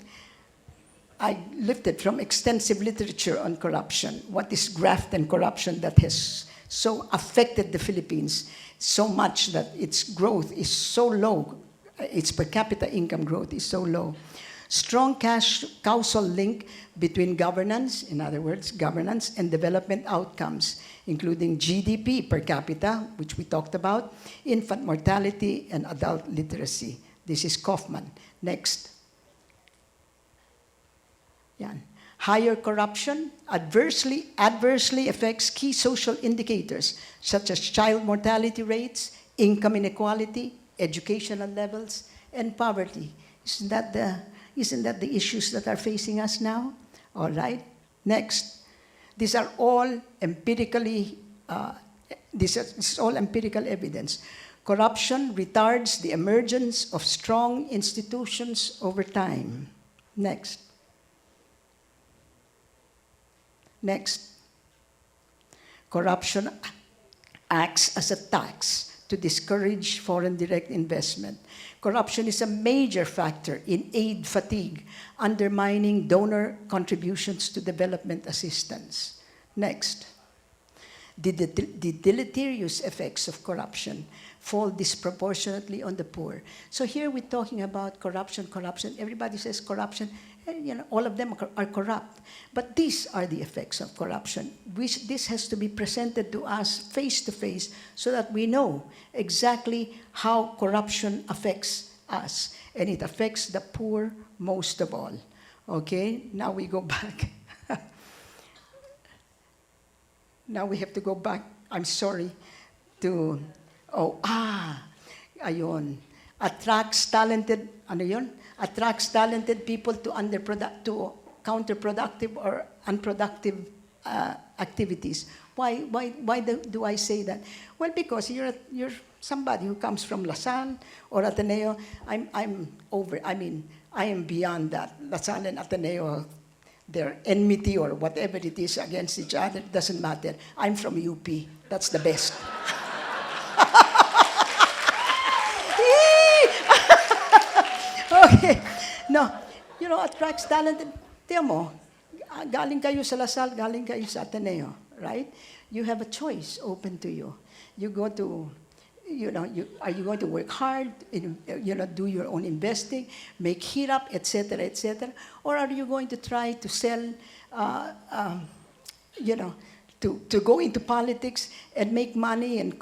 I lifted from extensive literature on corruption, what is graft and corruption that has so affected the Philippines so much that its growth is so low, its per capita income growth is so low. Strong causal link between governance, in other words, governance and development outcomes, including GDP per capita, which we talked about, infant mortality, and adult literacy. This is Kaufman. Next. Yan. Higher corruption adversely affects key social indicators such as child mortality rates, income inequality, educational levels, and poverty. Isn't that the issues that are facing us now? All right. Next. These are all empirically, this is all empirical evidence. Corruption retards the emergence of strong institutions over time. Next. Next. Corruption acts as a tax to discourage foreign direct investment. Corruption is a major factor in aid fatigue, undermining donor contributions to development assistance. Next. The deleterious effects of corruption fall disproportionately on the poor. So here we're talking about corruption. Everybody says corruption. All of them are corrupt. But these are the effects of corruption. This has to be presented to us face to face so that we know exactly how corruption affects us. And it affects the poor most of all. Okay, now we go back. Now we have to go back, I'm sorry, to, ayun. Attracts talented people to counterproductive or unproductive activities. Why do I say that? Well, because you're somebody who comes from LaSalle or Ateneo. I am beyond that. LaSalle and Ateneo, their enmity or whatever it is against each other, doesn't matter. I'm from UP. That's the best. Okay. No, attracts talented. Tiyan mo, galing kayo sa LaSalle, galing kayo sa Ateneo, right? You have a choice open to you. You go to, are you going to work hard, do your own investing, make hirap, etc., etc., or are you going to try to sell, to go into politics and make money and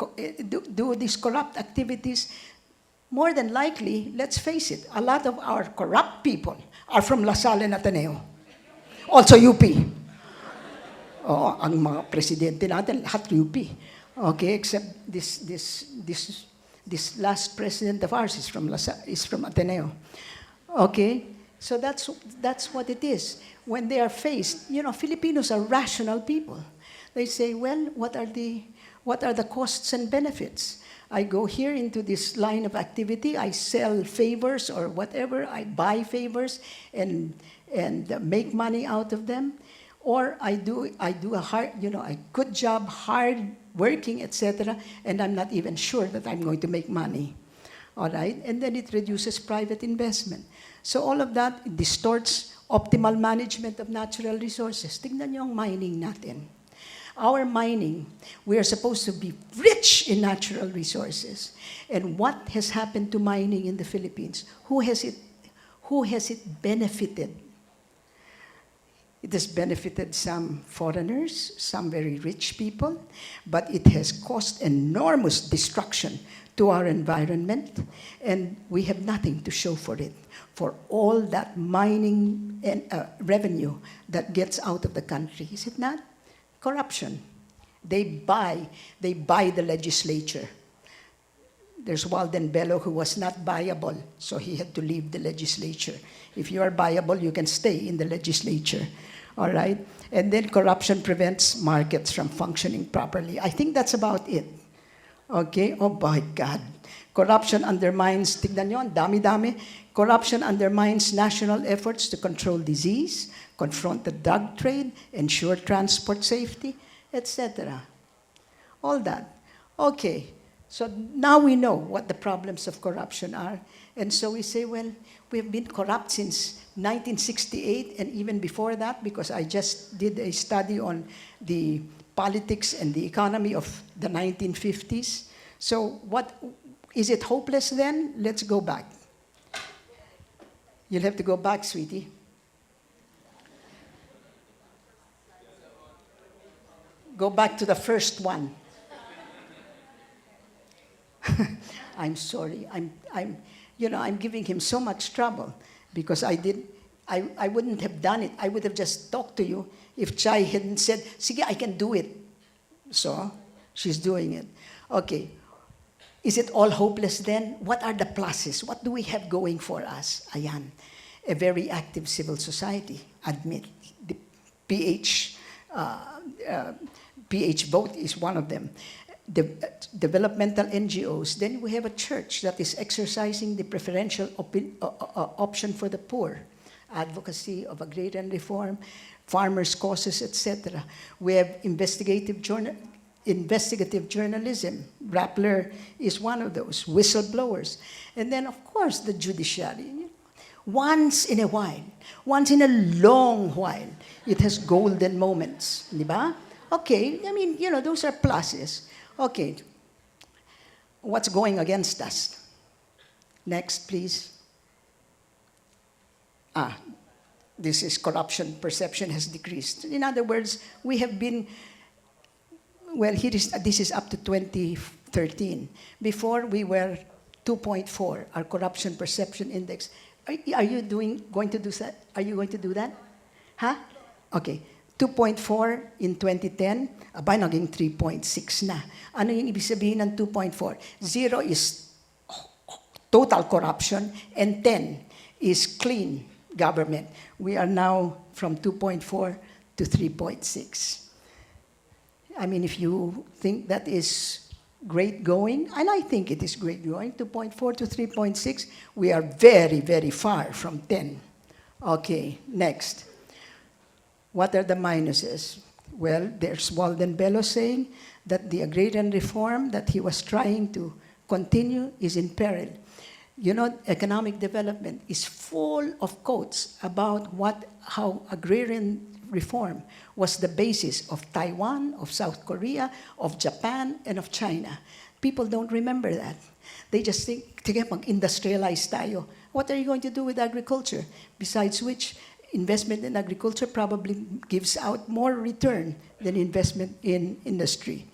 do these corrupt activities? More than likely, let's face it, a lot of our corrupt people are from LaSalle and Ateneo. Also UP. Ang mga presidente natin, lahat UP. Okay, except this last president of ours is from Ateneo. Okay, so that's what it is. When they are faced, Filipinos are rational people. They say, well, what are the costs and benefits? I go here into this line of activity, I sell favors or whatever, I buy favors and make money out of them, or I do a good job, hard working, etc., and I'm not even sure that I'm going to make money. All right? And then it reduces private investment. So all of that distorts optimal management of natural resources. Tingnan niyo ang mining natin. Our mining, we are supposed to be rich in natural resources. And what has happened to mining in the Philippines? Who has it benefited? It has benefited some foreigners, some very rich people, but it has caused enormous destruction to our environment, and we have nothing to show for it, for all that mining and revenue that gets out of the country. Is it not? Corruption. They buy the legislature. There's Walden Bello who was not buyable, so he had to leave the legislature. If you are buyable, you can stay in the legislature. All right? And then corruption prevents markets from functioning properly. I think that's about it. Okay? Oh my God. Corruption undermines, tignan nyo, dami-dami. Corruption undermines national efforts to control disease, confront the drug trade, ensure transport safety, etc. All that. Okay. So now we know what the problems of corruption are. And so we say, well, we have been corrupt since 1968 and even before that, because I just did a study on the politics and the economy of the 1950s. So what, is it hopeless then? Let's go back. You'll have to go back, sweetie. Go back to the first one. I'm sorry. I'm giving him so much trouble because I wouldn't have done it. I would have just talked to you if Chai hadn't said, sige, I can do it. So, she's doing it. Okay. Is it all hopeless then? What are the pluses? What do we have going for us? Ayan. A very active civil society. Admit. The PH vote is one of them. Developmental NGOs. Then we have a church that is exercising the preferential option for the poor. Advocacy of agrarian reform, farmers' causes, etc. We have investigative journalism. Rappler is one of those. Whistleblowers. And then, of course, the judiciary. Once in a while, once in a long while, it has golden moments. Diba? Okay, those are pluses. Okay, what's going against us? Next, please. This is corruption perception has decreased. In other words, we have been, well, this is up to 2013. Before we were 2.4, our corruption perception index. Are you going to do that? Are you going to do that? Huh? Okay. 2.4 in 2010, abay, naging 3.6 na. Ano yung ibig sabihin ng 2.4? 0 is total corruption, and 10 is clean government. We are now from 2.4 to 3.6. If you think that is great going, and I think it is great going, 2.4 to 3.6, we are very, very far from 10. Okay, next. What are the minuses? Well, there's Walden Bello saying that the agrarian reform that he was trying to continue is in peril. Economic development is full of quotes about how agrarian reform was the basis of Taiwan, of South Korea, of Japan, and of China. People don't remember that. They just think, sige, mag-industrialize tayo. What are you going to do with agriculture? Besides which, investment in agriculture probably gives out more return than investment in industry.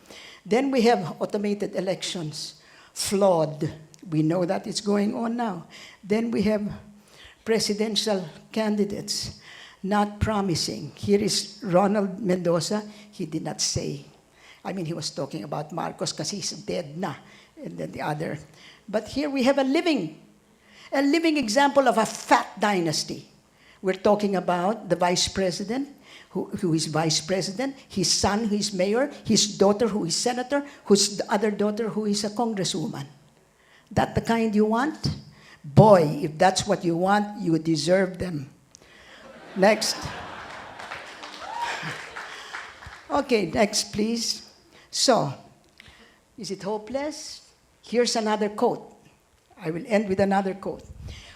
Then we have automated elections, flawed. We know that it's going on now. Then we have presidential candidates, not promising. Here is Ronald Mendoza. He did not say. He was talking about Marcos because he's dead na, and then the other. But here we have a living example of a fat dynasty. We're talking about the vice president, who is vice president, his son who is mayor, his daughter who is senator, whose other daughter who is a congresswoman. That the kind you want? Boy, if that's what you want, you deserve them. Next. Okay, next, please. So, is it hopeless? Here's another quote. I will end with another quote.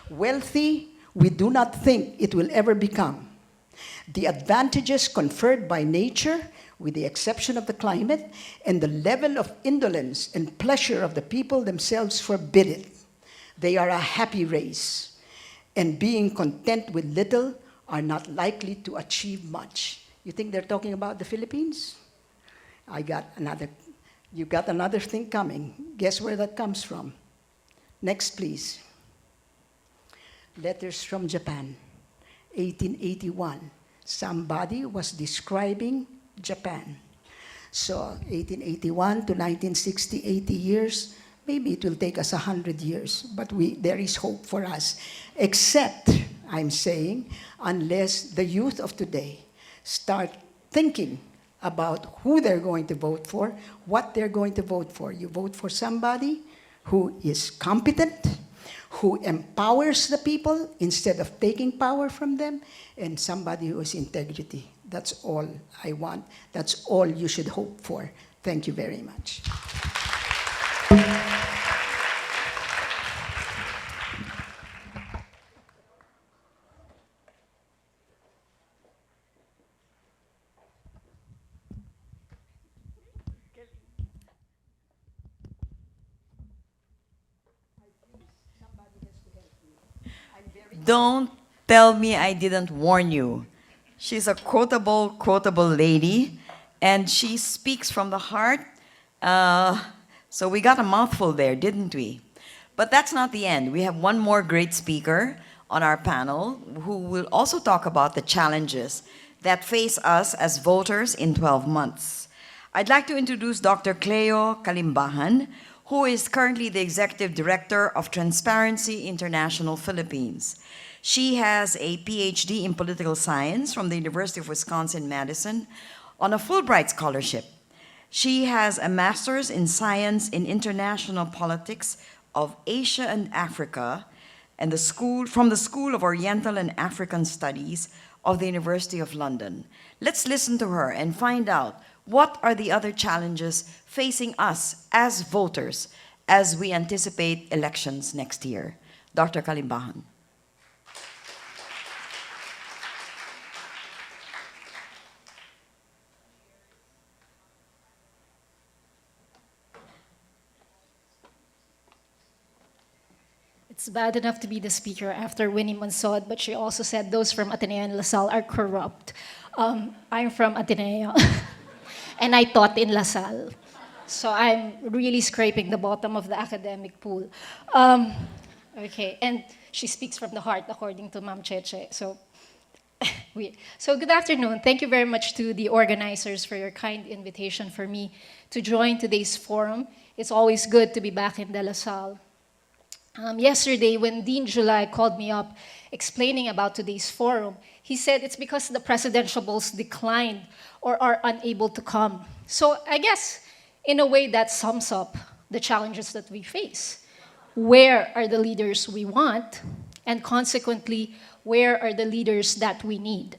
Wealthy, we do not think it will ever become. The advantages conferred by nature, with the exception of the climate, and the level of indolence and pleasure of the people themselves forbid it. They are a happy race, and being content with little are not likely to achieve much. You think they're talking about the Philippines? You got another thing coming. Guess where that comes from? Next, please. Letters from Japan, 1881. Somebody was describing Japan. So 1881 to 1960, 80 years, maybe it will take us 100 years, but there is hope for us. Except, I'm saying, unless the youth of today start thinking about who they're going to vote for, what they're going to vote for. You vote for somebody who is competent, who empowers the people instead of taking power from them, and somebody who has integrity. That's all I want. That's all you should hope for. Thank you very much. Don't tell me I didn't warn you. She's a quotable lady, and she speaks from the heart. So we got a mouthful there, didn't we? But that's not the end. We have one more great speaker on our panel who will also talk about the challenges that face us as voters in 12 months. I'd like to introduce Dr. Cleo Kalimbahan, who is currently the Executive Director of Transparency International Philippines. She has a PhD in political science from the University of Wisconsin-Madison on a Fulbright scholarship. She has a master's in science in international politics of Asia and Africa and from the School of Oriental and African Studies of the University of London. Let's listen to her and find out what are the other challenges facing us as voters as we anticipate elections next year. Dr. Kalimbahan. It's bad enough to be the speaker after Winnie Monsod, but she also said those from Ateneo and LaSalle are corrupt. I'm from Ateneo, and I taught in LaSalle. So I'm really scraping the bottom of the academic pool. Okay, and she speaks from the heart, according to Ma'am Cheche. So good afternoon. Thank you very much to the organizers for your kind invitation for me to join today's forum. It's always good to be back in De La Salle. Yesterday, when Dean July called me up explaining about today's forum, he said it's because the presidential balls declined or are unable to come. So I guess, in a way, that sums up the challenges that we face. Where are the leaders we want? And consequently, where are the leaders that we need?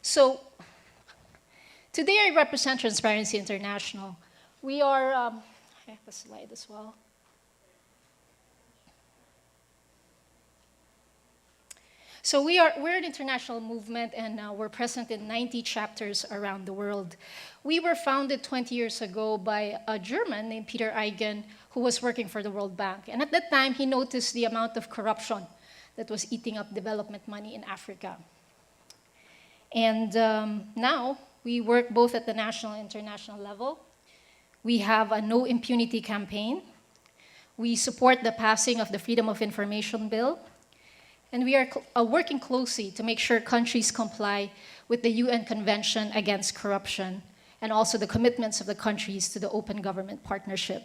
So today I represent Transparency International. We are, I have a slide as well. So we're an international movement, and we're present in 90 chapters around the world. We were founded 20 years ago by a German named Peter Eigen, who was working for the World Bank. And at that time, he noticed the amount of corruption that was eating up development money in Africa. And now, we work both at the national and international level. We have a no impunity campaign. We support the passing of the Freedom of Information Bill. And we are working closely to make sure countries comply with the UN Convention Against Corruption and also the commitments of the countries to the Open Government Partnership.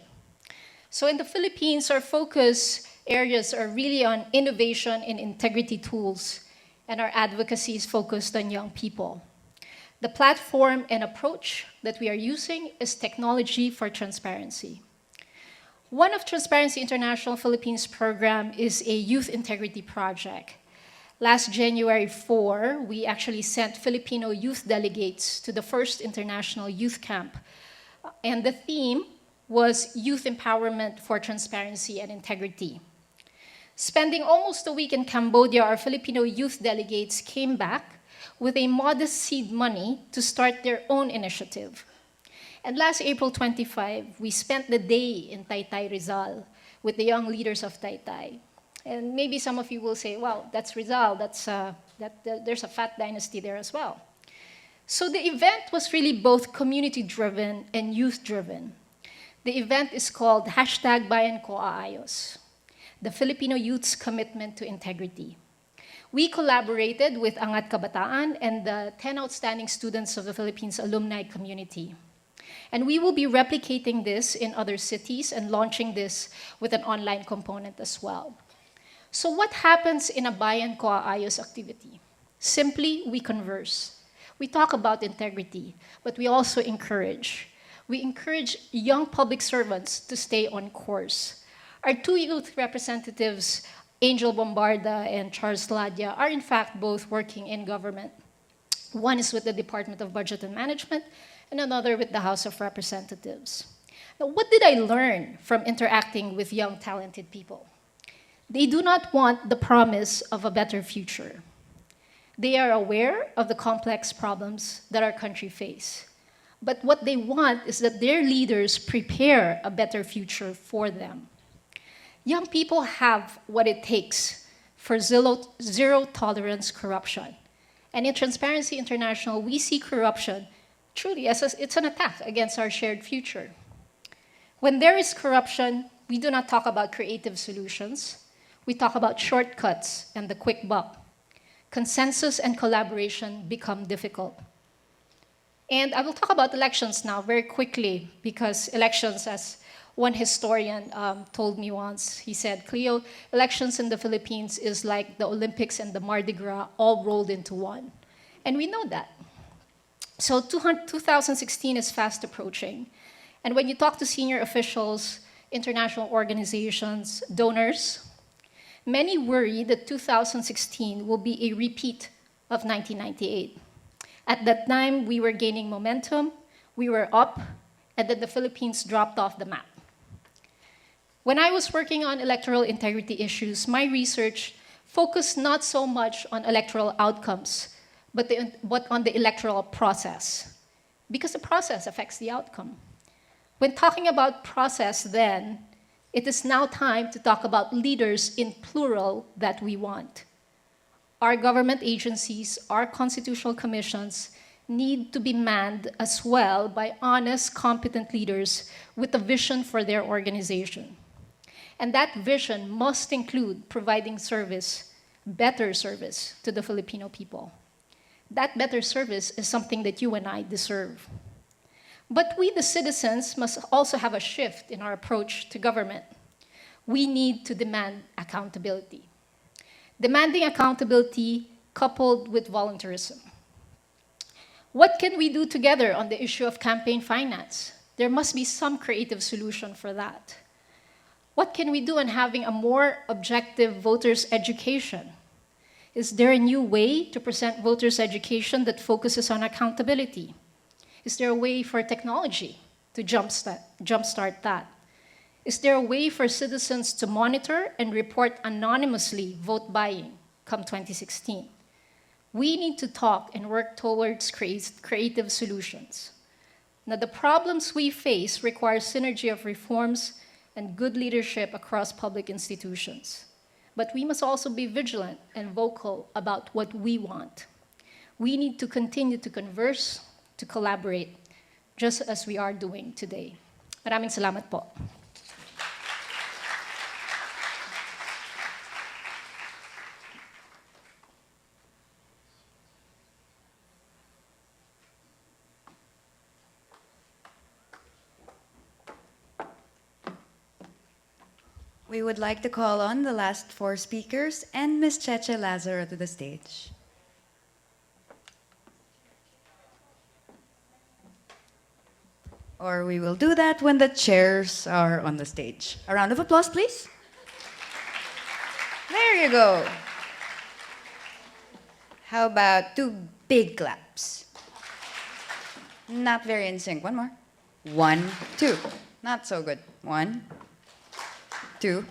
So in the Philippines, our focus areas are really on innovation in integrity tools, and our advocacy is focused on young people. The platform and approach that we are using is technology for transparency. One of Transparency International Philippines program is a youth integrity project. Last January 4, we actually sent Filipino youth delegates to the first international youth camp. And the theme was youth empowerment for transparency and integrity. Spending almost a week in Cambodia, our Filipino youth delegates came back with a modest seed money to start their own initiative. And last April 25, we spent the day in Taytay, Rizal, with the young leaders of Taytay. And maybe some of you will say, well, that's Rizal, there's a fat dynasty there as well. So the event was really both community-driven and youth-driven. The event is called #BayanKoAayos, the Filipino youth's commitment to integrity. We collaborated with Angat Kabataan and the 10 outstanding students of the Philippines alumni community. And we will be replicating this in other cities and launching this with an online component as well. So what happens in a BayanKoAayos activity? Simply, we converse. We talk about integrity, but we also encourage. We encourage young public servants to stay on course. Our two youth representatives, Angel Bombarda and Charles Ladia, are in fact both working in government. One is with the Department of Budget and Management, and another with the House of Representatives. Now, what did I learn from interacting with young, talented people? They do not want the promise of a better future. They are aware of the complex problems that our country faces. But what they want is that their leaders prepare a better future for them. Young people have what it takes for zero tolerance corruption. And in Transparency International, we see corruption truly as it's an attack against our shared future. When there is corruption, we do not talk about creative solutions. We talk about shortcuts and the quick buck. Consensus and collaboration become difficult. And I will talk about elections now very quickly, because elections, as one historian told me once, he said, Cleo, elections in the Philippines is like the Olympics and the Mardi Gras all rolled into one. And we know that. So 2016 is fast approaching. And when you talk to senior officials, international organizations, donors, many worry that 2016 will be a repeat of 1998. At that time, we were gaining momentum, we were up, and then the Philippines dropped off the map. When I was working on electoral integrity issues, my research focused not so much on electoral outcomes, but on the electoral process, because the process affects the outcome. When talking about process then, it is now time to talk about leaders in plural that we want. Our government agencies, our constitutional commissions need to be manned as well by honest, competent leaders with a vision for their organization. And that vision must include providing service, better service to the Filipino people. That better service is something that you and I deserve. But we, the citizens, must also have a shift in our approach to government. We need to demand accountability. Demanding accountability coupled with volunteerism. What can we do together on the issue of campaign finance? There must be some creative solution for that. What can we do in having a more objective voters' education? Is there a new way to present voters' education that focuses on accountability? Is there a way for technology to jumpstart that? Is there a way for citizens to monitor and report anonymously vote buying come 2016? We need to talk and work towards creative solutions. Now, the problems we face require synergy of reforms and good leadership across public institutions. But we must also be vigilant and vocal about what we want. We need to continue to converse, to collaborate, just as we are doing today. Maraming salamat po. We would like to call on the last four speakers and Ms. Cheche Lazaro to the stage. Or we will do that when the chairs are on the stage. A round of applause, please. There you go. How about two big claps? Not very in sync. One more. 1, 2. Not so good. 1, 2.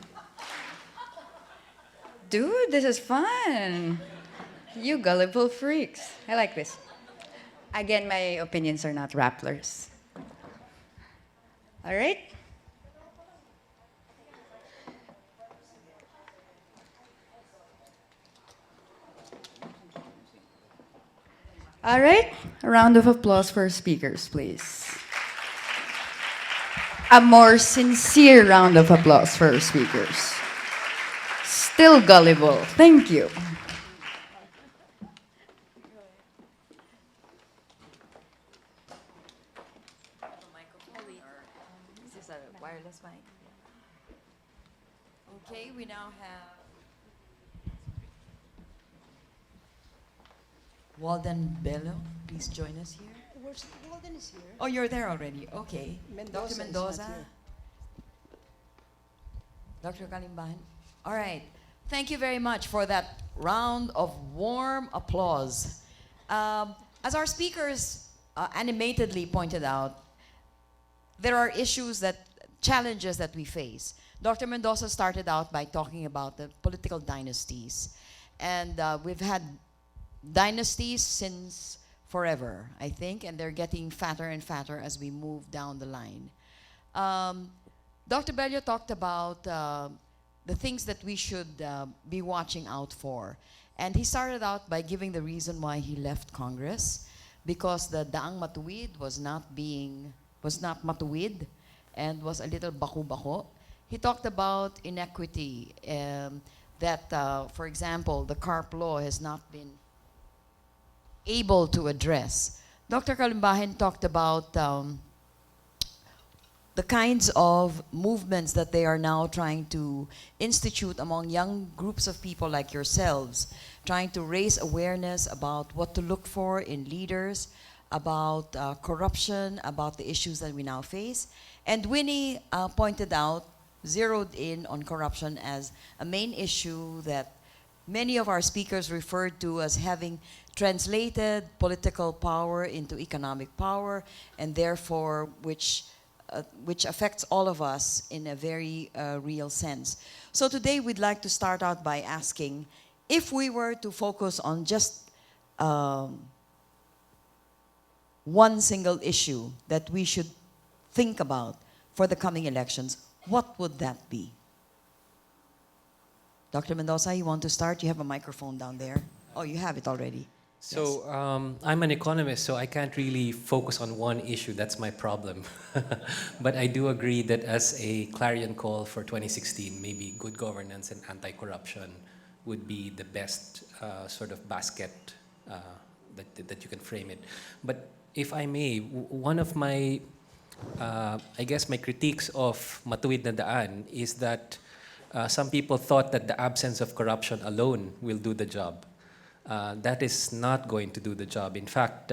Dude, this is fun. You gullible freaks. I like this. Again, my opinions are not Rapplers. All right? All right, a round of applause for speakers, please. A more sincere round of applause for speakers. Still gullible. Thank you. Is this a wireless mic? Okay, we now have Walden Bello. Please join us here. Walden is here. Oh, you're there already. Okay. Mendoza Dr. is not Mendoza. here. Dr. Kalimban. All right. Thank you very much for that round of warm applause. As our speakers animatedly pointed out, there are challenges that we face. Dr. Mendoza started out by talking about the political dynasties. And we've had dynasties since forever, I think, and they're getting fatter and fatter as we move down the line. Dr. Bello talked about the the things that we should be watching out for. And he started out by giving the reason why he left Congress, because the Daang Matuwid was not matuwid and was a little baku-bako. He talked about inequity, that, for example, the CARP law has not been able to address. Dr. Kalimbahin talked about the kinds of movements that they are now trying to institute among young groups of people like yourselves, trying to raise awareness about what to look for in leaders, about corruption, about the issues that we now face. And Winnie pointed out, zeroed in on corruption as a main issue that many of our speakers referred to as having translated political power into economic power, and therefore which affects all of us in a very real sense. So today we'd like to start out by asking, if we were to focus on just one single issue that we should think about for the coming elections, what would that be? Dr. Mendoza, you want to start? You have a microphone down there. Oh, you have it already. So I'm an economist, so I can't really focus on one issue. That's my problem. But I do agree that as a clarion call for 2016, maybe good governance and anti-corruption would be the best sort of basket that you can frame it. But if I may, one of my, I guess my critiques of Matuwid na Daan is that some people thought that the absence of corruption alone will do the job. That is not going to do the job. In fact,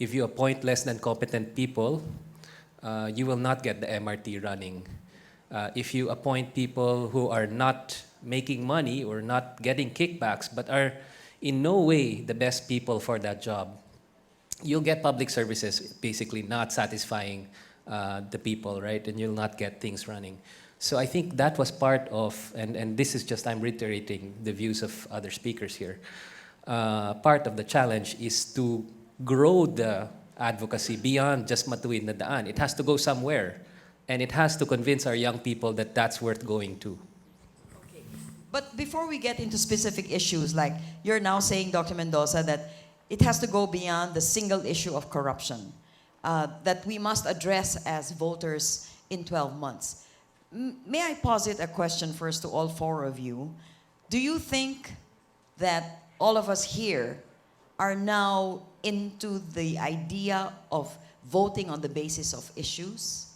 if you appoint less than competent people, you will not get the MRT running. If you appoint people who are not making money or not getting kickbacks, but are in no way the best people for that job, you'll get public services basically not satisfying the people, right? And you'll not get things running. So I think that was part of, and this is just, I'm reiterating the views of other speakers here. Part of the challenge is to grow the advocacy beyond just Matuwid na Daan. It has to go somewhere, and it has to convince our young people that that's worth going to. Okay. But before we get into specific issues, like you're now saying, Dr. Mendoza, that it has to go beyond the single issue of corruption, that we must address as voters in 12 months. May I posit a question first to all four of you? Do you think that all of us here are now into the idea of voting on the basis of issues?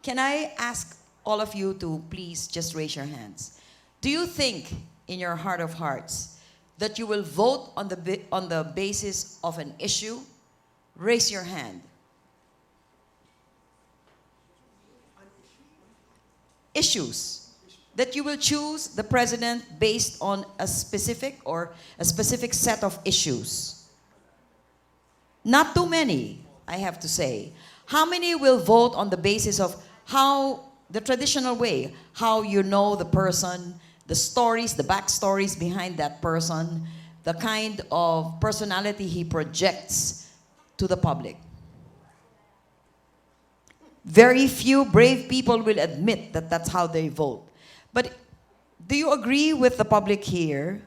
Can I ask all of you to please just raise your hands? Do you think in your heart of hearts that you will vote on the basis of an issue? Raise your hand. Issues. That you will choose the president based on a specific set of issues. Not too many, I have to say. How many will vote on the basis of how, the traditional way, how you know the person, the stories, the backstories behind that person, the kind of personality he projects to the public? Very few brave people will admit that that's how they vote. But do you agree with the public here,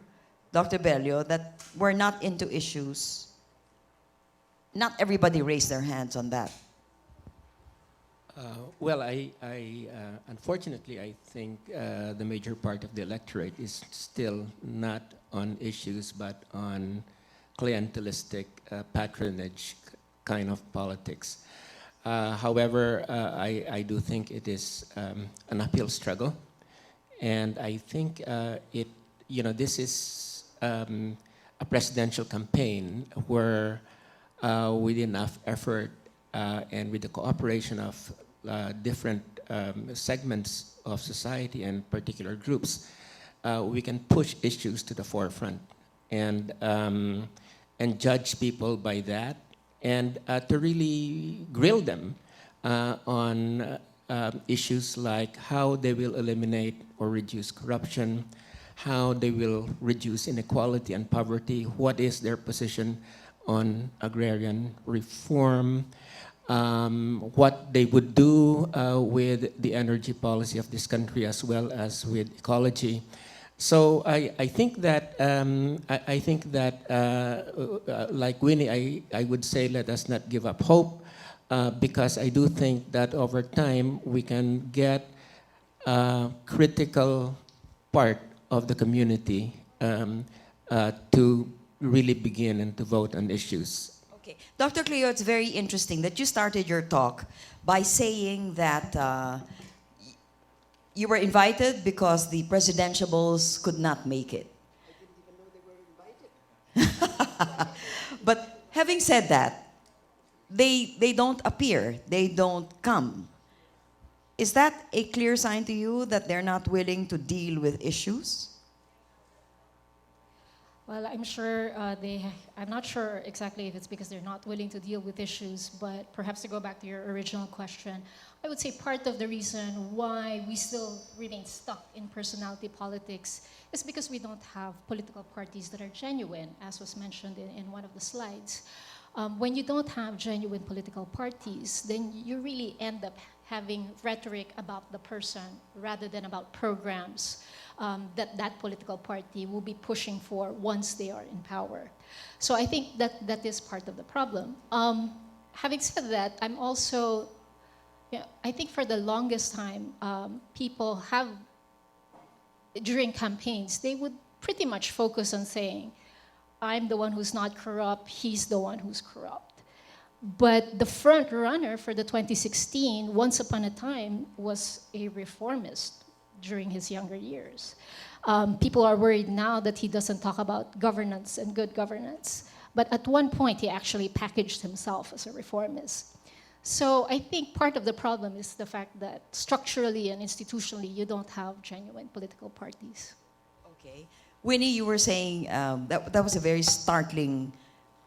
Dr. Bello, that we're not into issues? Not everybody raised their hands on that. Well, unfortunately, I think the major part of the electorate is still not on issues, but on clientelistic patronage kind of politics. However, I do think it is an uphill struggle. And I think this is a presidential campaign where with enough effort and with the cooperation of different segments of society and particular groups, we can push issues to the forefront and judge people by that, and to really grill them on issues like how they will eliminate or reduce corruption, how they will reduce inequality and poverty, what is their position on agrarian reform, what they would do with the energy policy of this country as well as with ecology. So I think that like Winnie, I would say let us not give up hope, because I do think that over time we can get a critical part of the community to really begin and to vote on issues. Okay. Dr. Cleo, it's very interesting that you started your talk by saying that you were invited because the presidentiables could not make it. I didn't even know they were invited. But having said that, they don't appear, they don't come. Is that a clear sign to you that they're not willing to deal with issues? Well, I'm not sure exactly if it's because they're not willing to deal with issues, but perhaps to go back to your original question, I would say part of the reason why we still remain stuck in personality politics is because we don't have political parties that are genuine, as was mentioned in one of the slides. When you don't have genuine political parties, then you really end up having rhetoric about the person rather than about programs that political party will be pushing for once they are in power. So I think that is part of the problem. Having said that, I'm also, I think for the longest time, people have, during campaigns, they would pretty much focus on saying, I'm the one who's not corrupt, he's the one who's corrupt. But the front runner for the 2016, once upon a time, was a reformist during his younger years. People are worried now that he doesn't talk about governance and good governance. But at one point, he actually packaged himself as a reformist. So I think part of the problem is the fact that structurally and institutionally, you don't have genuine political parties. Okay. Winnie, you were saying that was a very startling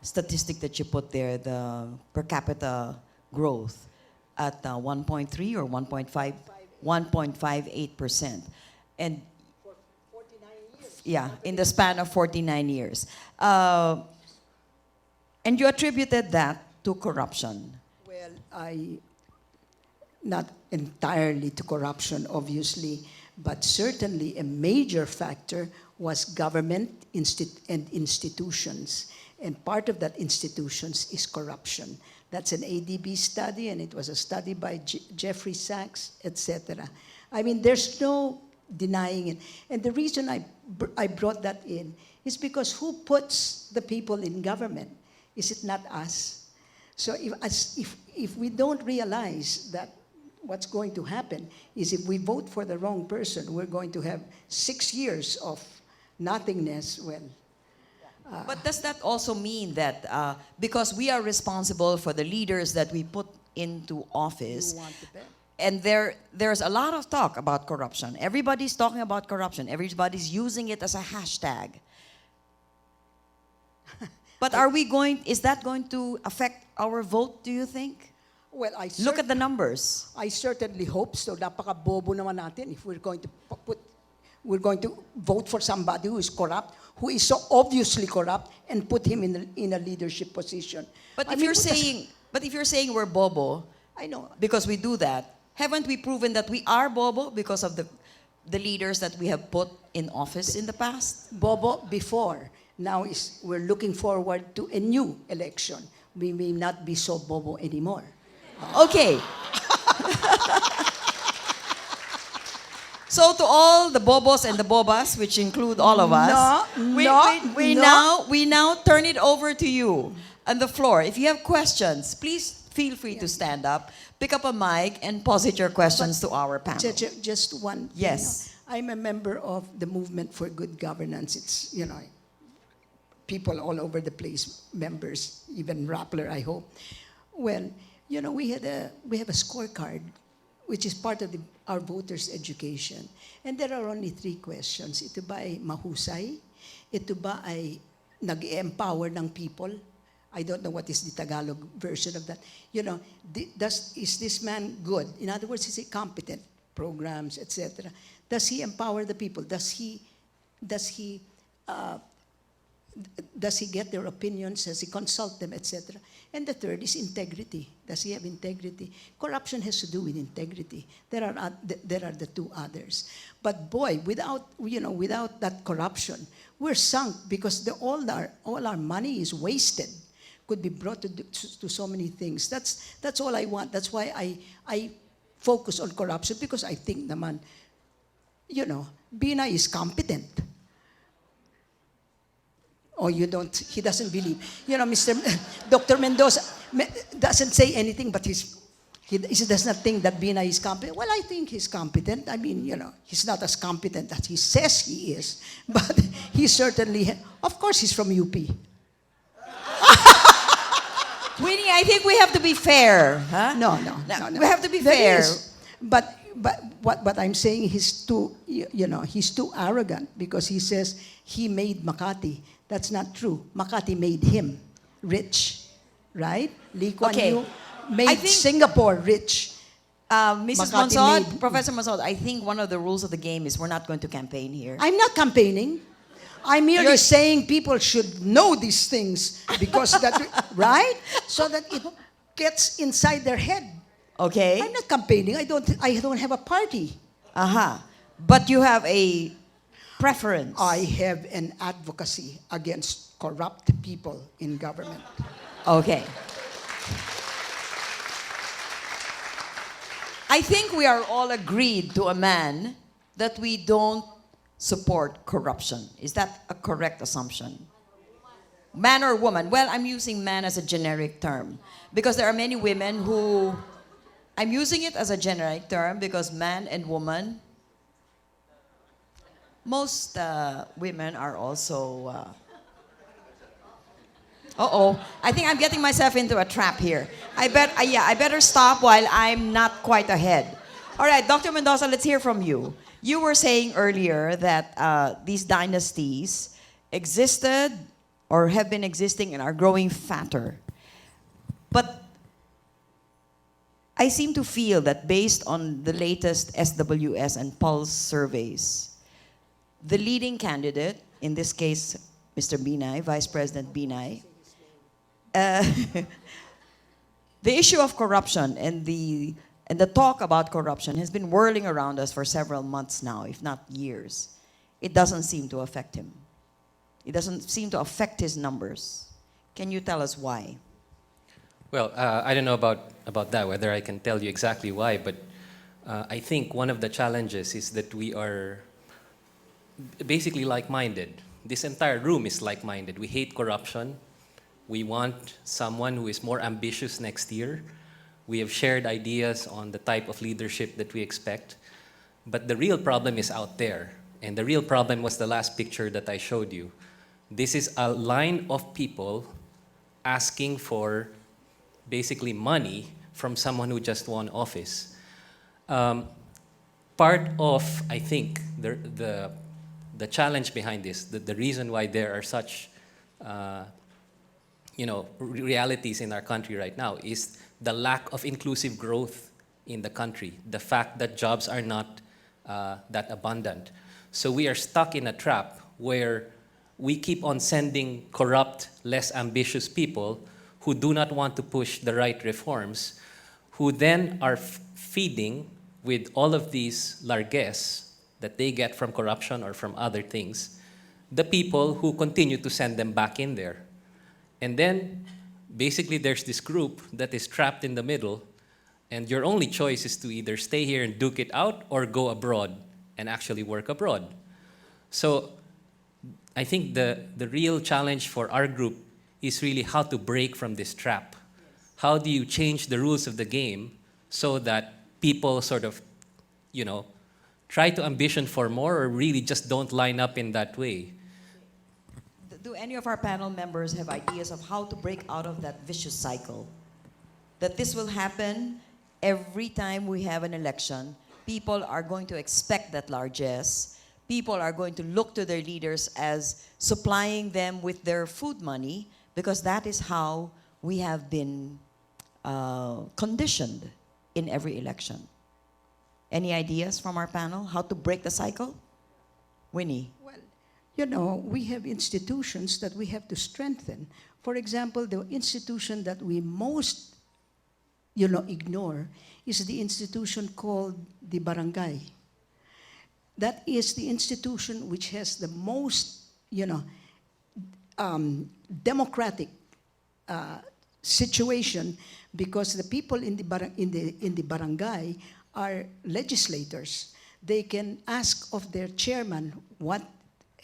statistic that you put there, the per capita growth at 1.3 or 1.5, 1.58%. And for 49 years. Yeah, in the span of 49 years. And you attributed that to corruption. Well, not entirely to corruption, obviously, but certainly a major factor was government and institutions. And part of that institutions is corruption. That's an ADB study, and it was a study by Jeffrey Sachs, etc. I mean, there's no denying it. And the reason I brought that in is because who puts the people in government? Is it not us? So if we don't realize that what's going to happen is if we vote for the wrong person, we're going to have 6 years of nothingness. Well, but does that also mean that because we are responsible for the leaders that we put into office, you want to bet? and there's a lot of talk about corruption. Everybody's talking about corruption. Everybody's using it as a hashtag. But is that going to affect our vote, do you think? Well, Look at the numbers. I certainly hope so. Napaka-bobo naman natin if we're going to vote for somebody who is corrupt, who is so obviously corrupt, and put him in a leadership position. But if you're saying we're bobo, I know. because we do that, haven't we proven that we are bobo because of the leaders that we have put in office in the past? Bobo before. Now we're looking forward to a new election. We may not be so bobo anymore. Okay. So to all the bobos and the bobas, which include all of us, we now turn it over to you on the floor. If you have questions, please feel free to stand up, pick up a mic, and posit your questions to our panel. Just one. Yes. I'm a member of the Movement for Good Governance. It's, people all over the place, members, even Rappler, I hope. Well, we have a scorecard, which is part of our voters' education. And there are only 3 questions. Ito ba ay mahusay? Ito ba ay nag-empower ng people? I don't know what is the Tagalog version of that. Is this man good? In other words, is he competent? Programs, etc. Does he empower the people? Does he Does he get their opinions? Does he consult them, etc.? And the third is integrity. Does he have integrity? Corruption has to do with integrity. There are the two others. But boy, without that corruption, we're sunk because all our money is wasted. Could be brought to so many things. That's all I want. That's why I focus on corruption, because I think naman, Binay is competent. Oh, you don't, he doesn't believe. Dr. Mendoza doesn't say anything, but he does not think that Binay is competent. Well, I think he's competent. I mean, he's not as competent as he says he is, but he certainly, of course, he's from UP. Winnie, I think we have to be fair. Huh? No. We have to be There fair. is. But what I'm saying, he's too arrogant, because he says he made Makati. That's not true. Makati made him rich, right? Lee Kuan Okay. Yew I made think- Singapore rich. Mrs. Makati Monsod, made- Professor Monsod, I think one of the rules of the game is we're not going to campaign here. I'm not campaigning. I'm merely saying people should know these things, because that, right? So that it gets inside their head. Okay? I'm not campaigning. I don't have a party. Aha. But you have a preference. I have an advocacy against corrupt people in government. Okay. I think we are all agreed to a man that we don't support corruption. Is that a correct assumption? Man or woman? Well, I'm using man as a generic term because there are many women who, I'm using it as a generic term because man and woman, most women are also, I think I'm getting myself into a trap here. I better stop while I'm not quite ahead. All right, Dr. Mendoza, let's hear from you. You were saying earlier that these dynasties existed or have been existing and are growing fatter. But I seem to feel that based on the latest SWS and Pulse surveys, the leading candidate, in this case, Mr. Binay, Vice President Binay, the issue of corruption and the talk about corruption has been whirling around us for several months now, if not years. It doesn't seem to affect him. It doesn't seem to affect his numbers. Can you tell us why? Well, I don't know about that, whether I can tell you exactly why, but I think one of the challenges is that we are basically like-minded. This entire room is like-minded. We hate corruption. We want someone who is more ambitious next year. We have shared ideas on the type of leadership that we expect. But the real problem is out there. And the real problem was the last picture that I showed you. This is a line of people asking for basically money from someone who just won office. Part of, I think, the challenge behind this, the reason why there are such realities in our country right now is the lack of inclusive growth in the country, the fact that jobs are not that abundant. So we are stuck in a trap where we keep on sending corrupt, less ambitious people who do not want to push the right reforms, who then are feeding with all of these largesse that they get from corruption or from other things, the people who continue to send them back in there. And then, basically, there's this group that is trapped in the middle, and your only choice is to either stay here and duke it out or go abroad and actually work abroad. So I think the real challenge for our group is really how to break from this trap. How do you change the rules of the game so that people sort of, try to ambition for more or really just don't line up in that way? Do any of our panel members have ideas of how to break out of that vicious cycle? That this will happen every time we have an election. People are going to expect that largesse. People are going to look to their leaders as supplying them with their food money because that is how we have been conditioned in every election. Any ideas from our panel? How to break the cycle? Winnie. Well, you know, we have institutions that we have to strengthen. For example, the institution that we most, you know, ignore is the institution called the barangay. That is the institution which has the most, you know, democratic situation, because the people in the barangay are legislators. They can ask of their chairman what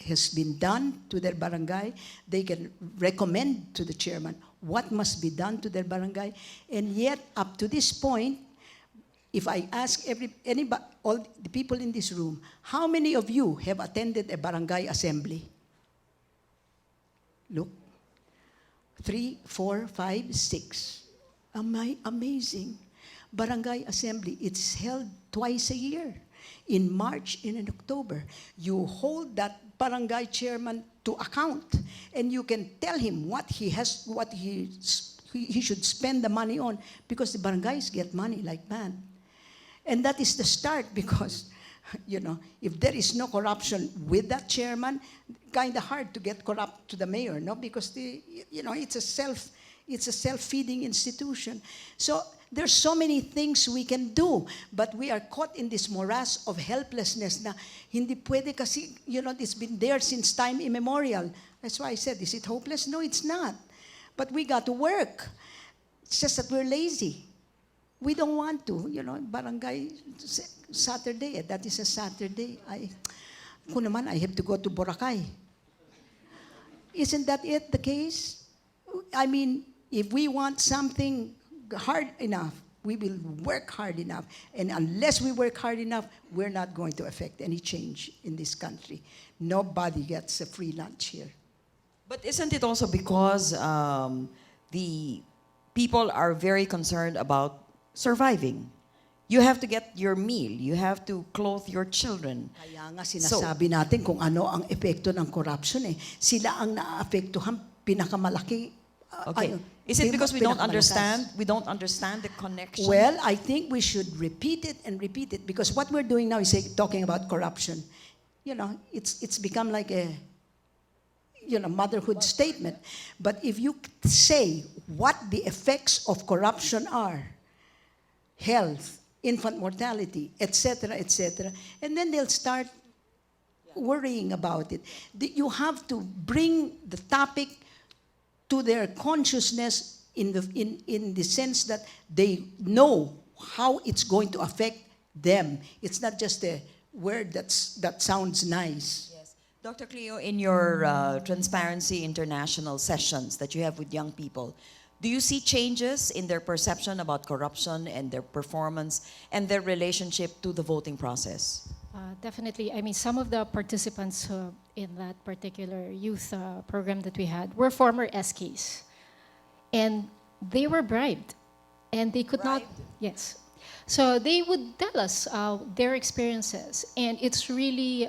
has been done to their barangay. They can recommend to the chairman what must be done to their barangay. And yet, up to this point, if I ask anybody, all the people in this room, how many of you have attended a barangay assembly? Look, 3, 4, 5, 6. Amazing. Barangay assembly, it's held twice a year, in March and in October. You hold that barangay chairman to account, and you can tell him what he should spend the money on, because the barangays get money like mad. And that is the start, because, you know, if there is no corruption with that chairman, kind of hard to get corrupt to the mayor, no? Because it's a self-feeding institution. So there's so many things we can do, but we are caught in this morass of helplessness na hindi pwede kasi, you know, it's been there since time immemorial. That's why I said, is it hopeless? No, it's not. But we got to work. It's just that we're lazy. We don't want to, you know, barangay Saturday, that is a Saturday. Kung naman, I have to go to Boracay. Isn't that the case? I mean, if we want something hard enough, we will work hard enough. And unless we work hard enough, we're not going to affect any change in this country. Nobody gets a free lunch here. But isn't it also because the people are very concerned about surviving? You have to get your meal. You have to clothe your children. Kaya nga sinasabi natin kung ano ang epekto ng corruption eh. Sila ang naaapektuhan pinakamalaki. Okay. Is it because we don't understand the connection? Well, I think we should repeat it and repeat it, because what we're doing now is talking about corruption. You know, it's become like a, you know, motherhood statement. But if you say what the effects of corruption are, health, infant mortality, etc., and then they'll start worrying about it. You have to bring the topic to their consciousness in the sense that they know how it's going to affect them. It's not just a word that sounds nice. Yes. Dr. Cleo, in your Transparency International sessions that you have with young people, do you see changes in their perception about corruption and their performance and their relationship to the voting process? Definitely. I mean, some of the participants in that particular youth program that we had were former SKs. And they were bribed. And they could not, yes. So they would tell us their experiences. And it's really,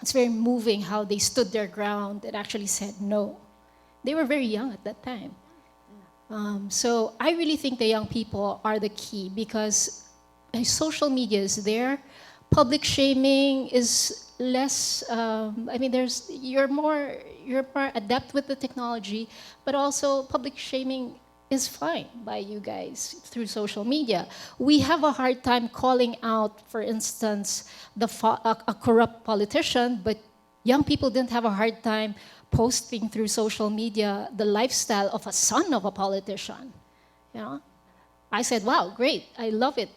it's very moving how they stood their ground and actually said no. They were very young at that time. So I really think the young people are the key, because social media is there. Public shaming is less. I mean, you're more adept with the technology, but also public shaming is fine by you guys through social media. We have a hard time calling out, for instance, a corrupt politician, but young people didn't have a hard time posting through social media the lifestyle of a son of a politician. You know, I said, "Wow, great! I love it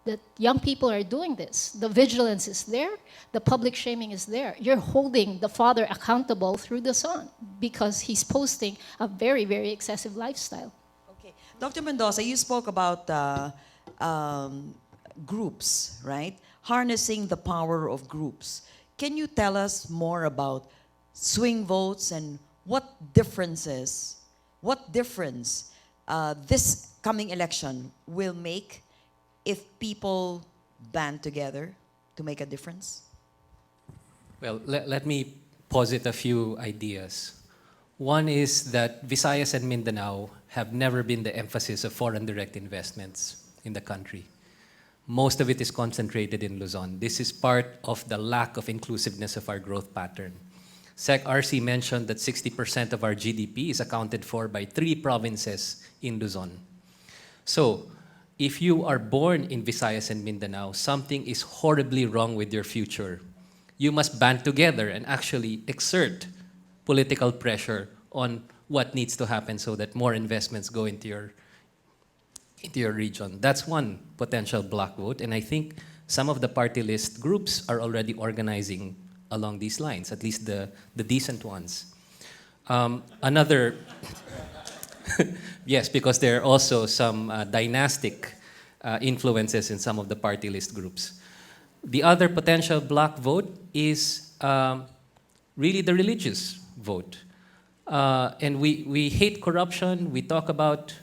that young people are doing this. The vigilance is there, the public shaming is there. You're holding the father accountable through the son because he's posting a very, very excessive lifestyle." Okay, Dr. Mendoza, you spoke about groups, right? Harnessing the power of groups. Can you tell us more about swing votes and what difference this coming election will make if people band together to make a difference? Well, let me posit a few ideas. One is that Visayas and Mindanao have never been the emphasis of foreign direct investments in the country. Most of it is concentrated in Luzon. This is part of the lack of inclusiveness of our growth pattern. Sec RC mentioned that 60% of our GDP is accounted for by 3 provinces in Luzon. So, if you are born in Visayas and Mindanao, something is horribly wrong with your future. You must band together and actually exert political pressure on what needs to happen so that more investments go into your region. That's one potential block vote, and I think some of the party list groups are already organizing along these lines, at least the decent ones. Another, yes, because there are also some dynastic influences in some of the party list groups. The other potential block vote is really the religious vote. And we hate corruption. We talk about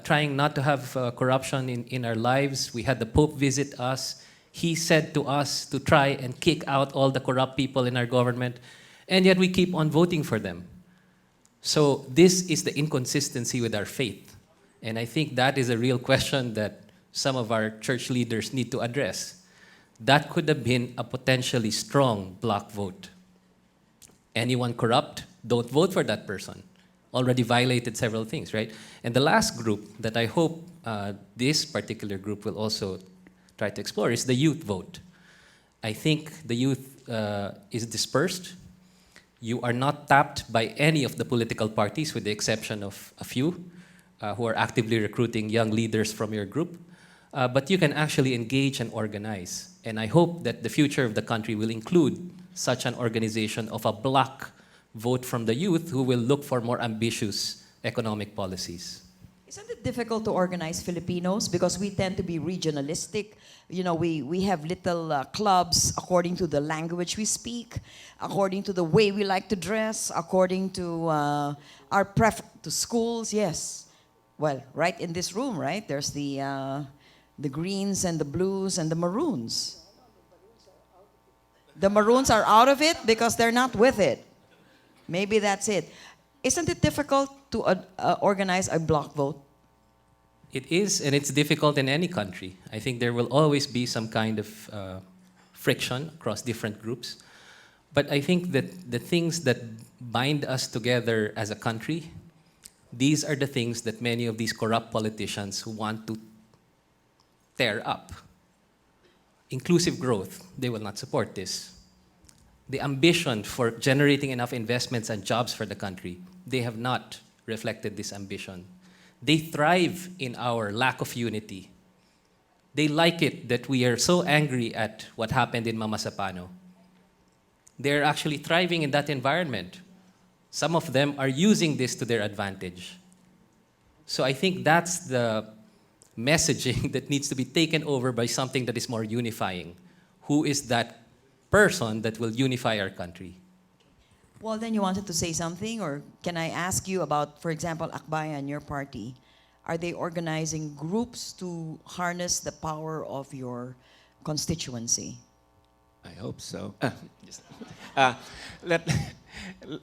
trying not to have corruption in our lives. We had the Pope visit us. He said to us to try and kick out all the corrupt people in our government, and yet we keep on voting for them. So this is the inconsistency with our faith. And I think that is a real question that some of our church leaders need to address. That could have been a potentially strong block vote. Anyone corrupt, don't vote for that person. Already violated several things, right? And the last group that I hope this particular group will also try to explore is the youth vote. I think the youth is dispersed. You are not tapped by any of the political parties with the exception of a few who are actively recruiting young leaders from your group. But you can actually engage and organize. And I hope that the future of the country will include such an organization of a block vote from the youth who will look for more ambitious economic policies. Isn't it difficult to organize Filipinos because we tend to be regionalistic? You know, we have little clubs according to the language we speak, according to the way we like to dress, according to our to schools. Yes, well, right in this room, right? There's the greens and the blues and the maroons. The maroons are out of it because they're not with it. Maybe that's it. Isn't it difficult to organize a block vote? It is, and it's difficult in any country. I think there will always be some kind of friction across different groups. But I think that the things that bind us together as a country, these are the things that many of these corrupt politicians want to tear up. Inclusive growth, they will not support this. The ambition for generating enough investments and jobs for the country, they have not reflected this ambition. They thrive in our lack of unity. They like it that we are so angry at what happened in Mamasapano. They're actually thriving in that environment. Some of them are using this to their advantage. So I think that's the messaging that needs to be taken over by something that is more unifying. Who is that person that will unify our country? Well, then you wanted to say something, or can I ask you about, for example, Akbayan and your party? Are they organizing groups to harness the power of your constituency? I hope so.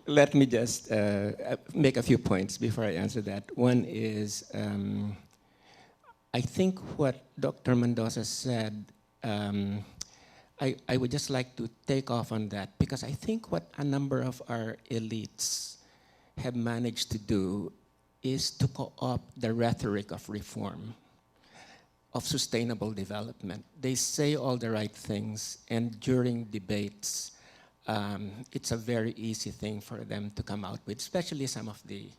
Let me just make a few points before I answer that. One is, I think what Dr. Mendoza said, I would just like to take off on that, because I think what a number of our elites have managed to do is to co-opt the rhetoric of reform, of sustainable development. They say all the right things, and during debates, it's a very easy thing for them to come out with, especially some of the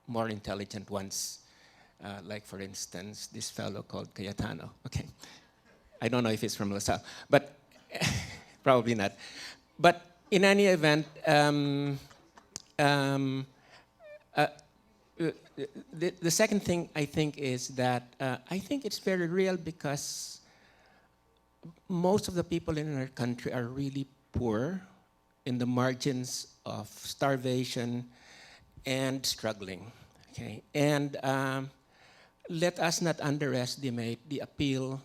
more intelligent ones. Like, for instance, this fellow called Cayetano. Okay, I don't know if he's from LaSalle, but probably not. But in any event, the second thing I think is that I think it's very real, because most of the people in our country are really poor, in the margins of starvation and struggling. Okay, and let us not underestimate the appeal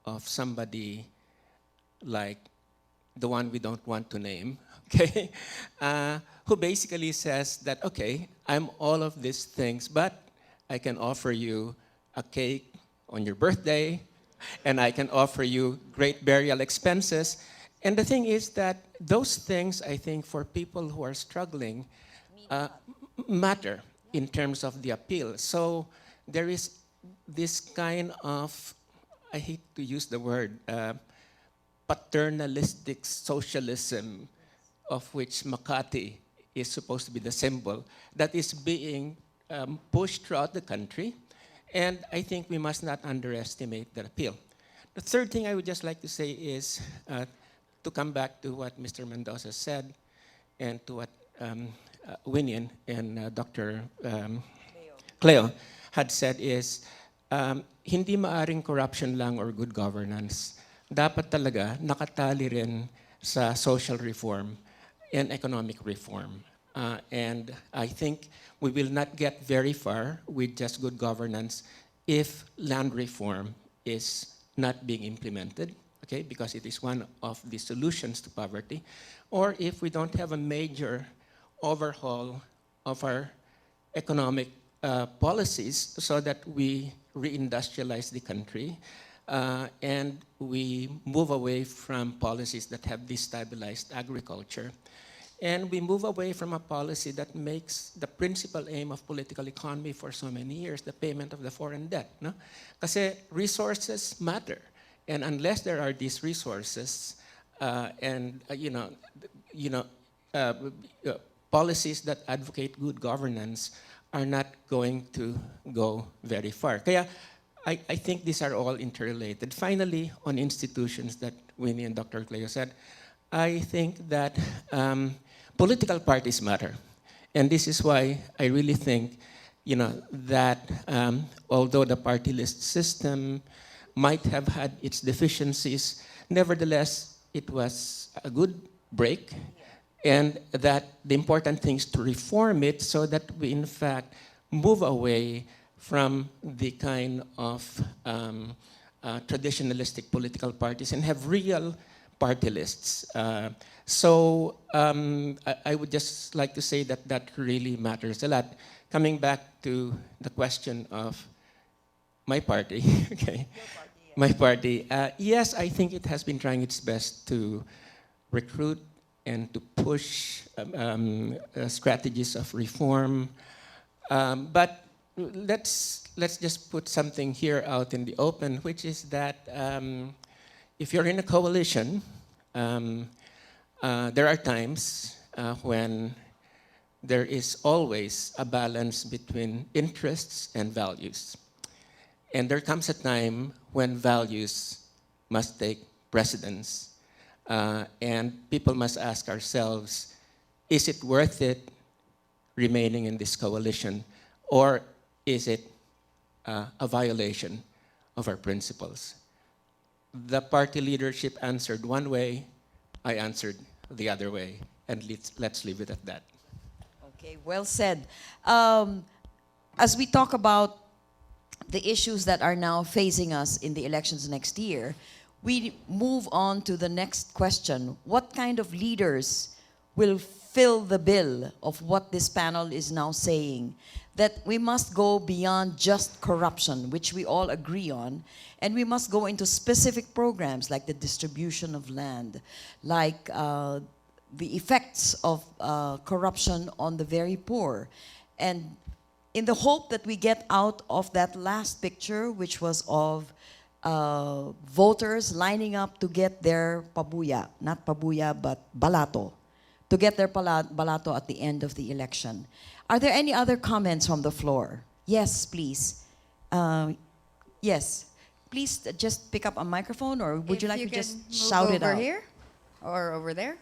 of somebody like the one we don't want to name, okay, who basically says that, okay, I'm all of these things, but I can offer you a cake on your birthday, and I can offer you great burial expenses, And the thing is that those things, I think, for people who are struggling, matter in terms of the appeal. So there is this kind of, I hate to use the word, paternalistic socialism, of which Makati is supposed to be the symbol, that is being pushed throughout the country. And I think we must not underestimate that appeal. The third thing I would just like to say is to come back to what Mr. Mendoza said and to what Winian and Dr. Cleo had said is, hindi maaring corruption lang or good governance. Dapat talaga nakatali rin sa social reform and economic reform. And I think we will not get very far with just good governance if land reform is not being implemented, okay, because it is one of the solutions to poverty, or if we don't have a major overhaul of our economic policies so that we reindustrialize the country and we move away from policies that have destabilized agriculture. And we move away from a policy that makes the principal aim of political economy for so many years the payment of the foreign debt. No? Kasi resources matter. And unless there are these resources and policies that advocate good governance are not going to go very far. Kaya I think these are all interrelated. Finally, on institutions that Winnie and Dr. Cleo said, I think that political parties matter. And this is why I really think, that although the party list system might have had its deficiencies, nevertheless, it was a good break, and that the important thing is to reform it so that we, in fact, move away from the kind of traditionalistic political parties and have real party lists. So I would just like to say that that really matters a lot. Coming back to the question of my party, okay? My party. Yes, I think it has been trying its best to recruit and to push strategies of reform. But let's just put something here out in the open, which is that if you're in a coalition, there are times when there is always a balance between interests and values. And there comes a time when values must take precedence. And people must ask ourselves, is it worth it remaining in this coalition? Or is it a violation of our principles? The party leadership answered one way, I answered the other way. And let's leave it at that. Okay, well said. As we talk about the issues that are now facing us in the elections next year, we move on to the next question. What kind of leaders will fill the bill of what this panel is now saying? That we must go beyond just corruption, which we all agree on, and we must go into specific programs like the distribution of land, like the effects of corruption on the very poor. And in the hope that we get out of that last picture, which was of voters lining up to get their pabuya, not pabuya, but balato, to get their balato at the end of the election. Are there any other comments from the floor? Yes, please. Yes. Please just pick up a microphone, or would you like to just shout it out? Over here or over there?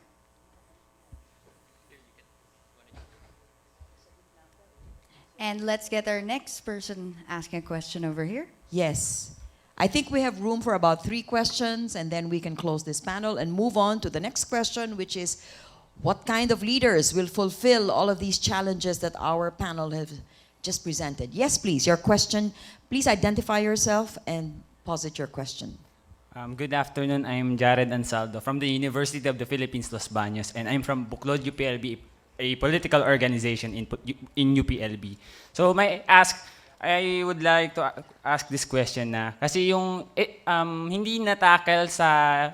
And let's get our next person asking a question over here. Yes. I think we have room for about 3 questions, and then we can close this panel and move on to the next question, which is, what kind of leaders will fulfill all of these challenges that our panel have just presented? Yes, please, your question. Please identify yourself and posit your question. Good afternoon. I'm Jared Ansaldo from the University of the Philippines, Los Baños, and I'm from Buklod UPLB, a political organization in UPLB. So may I ask, I would like to ask this question na kasi yung hindi na-tackle sa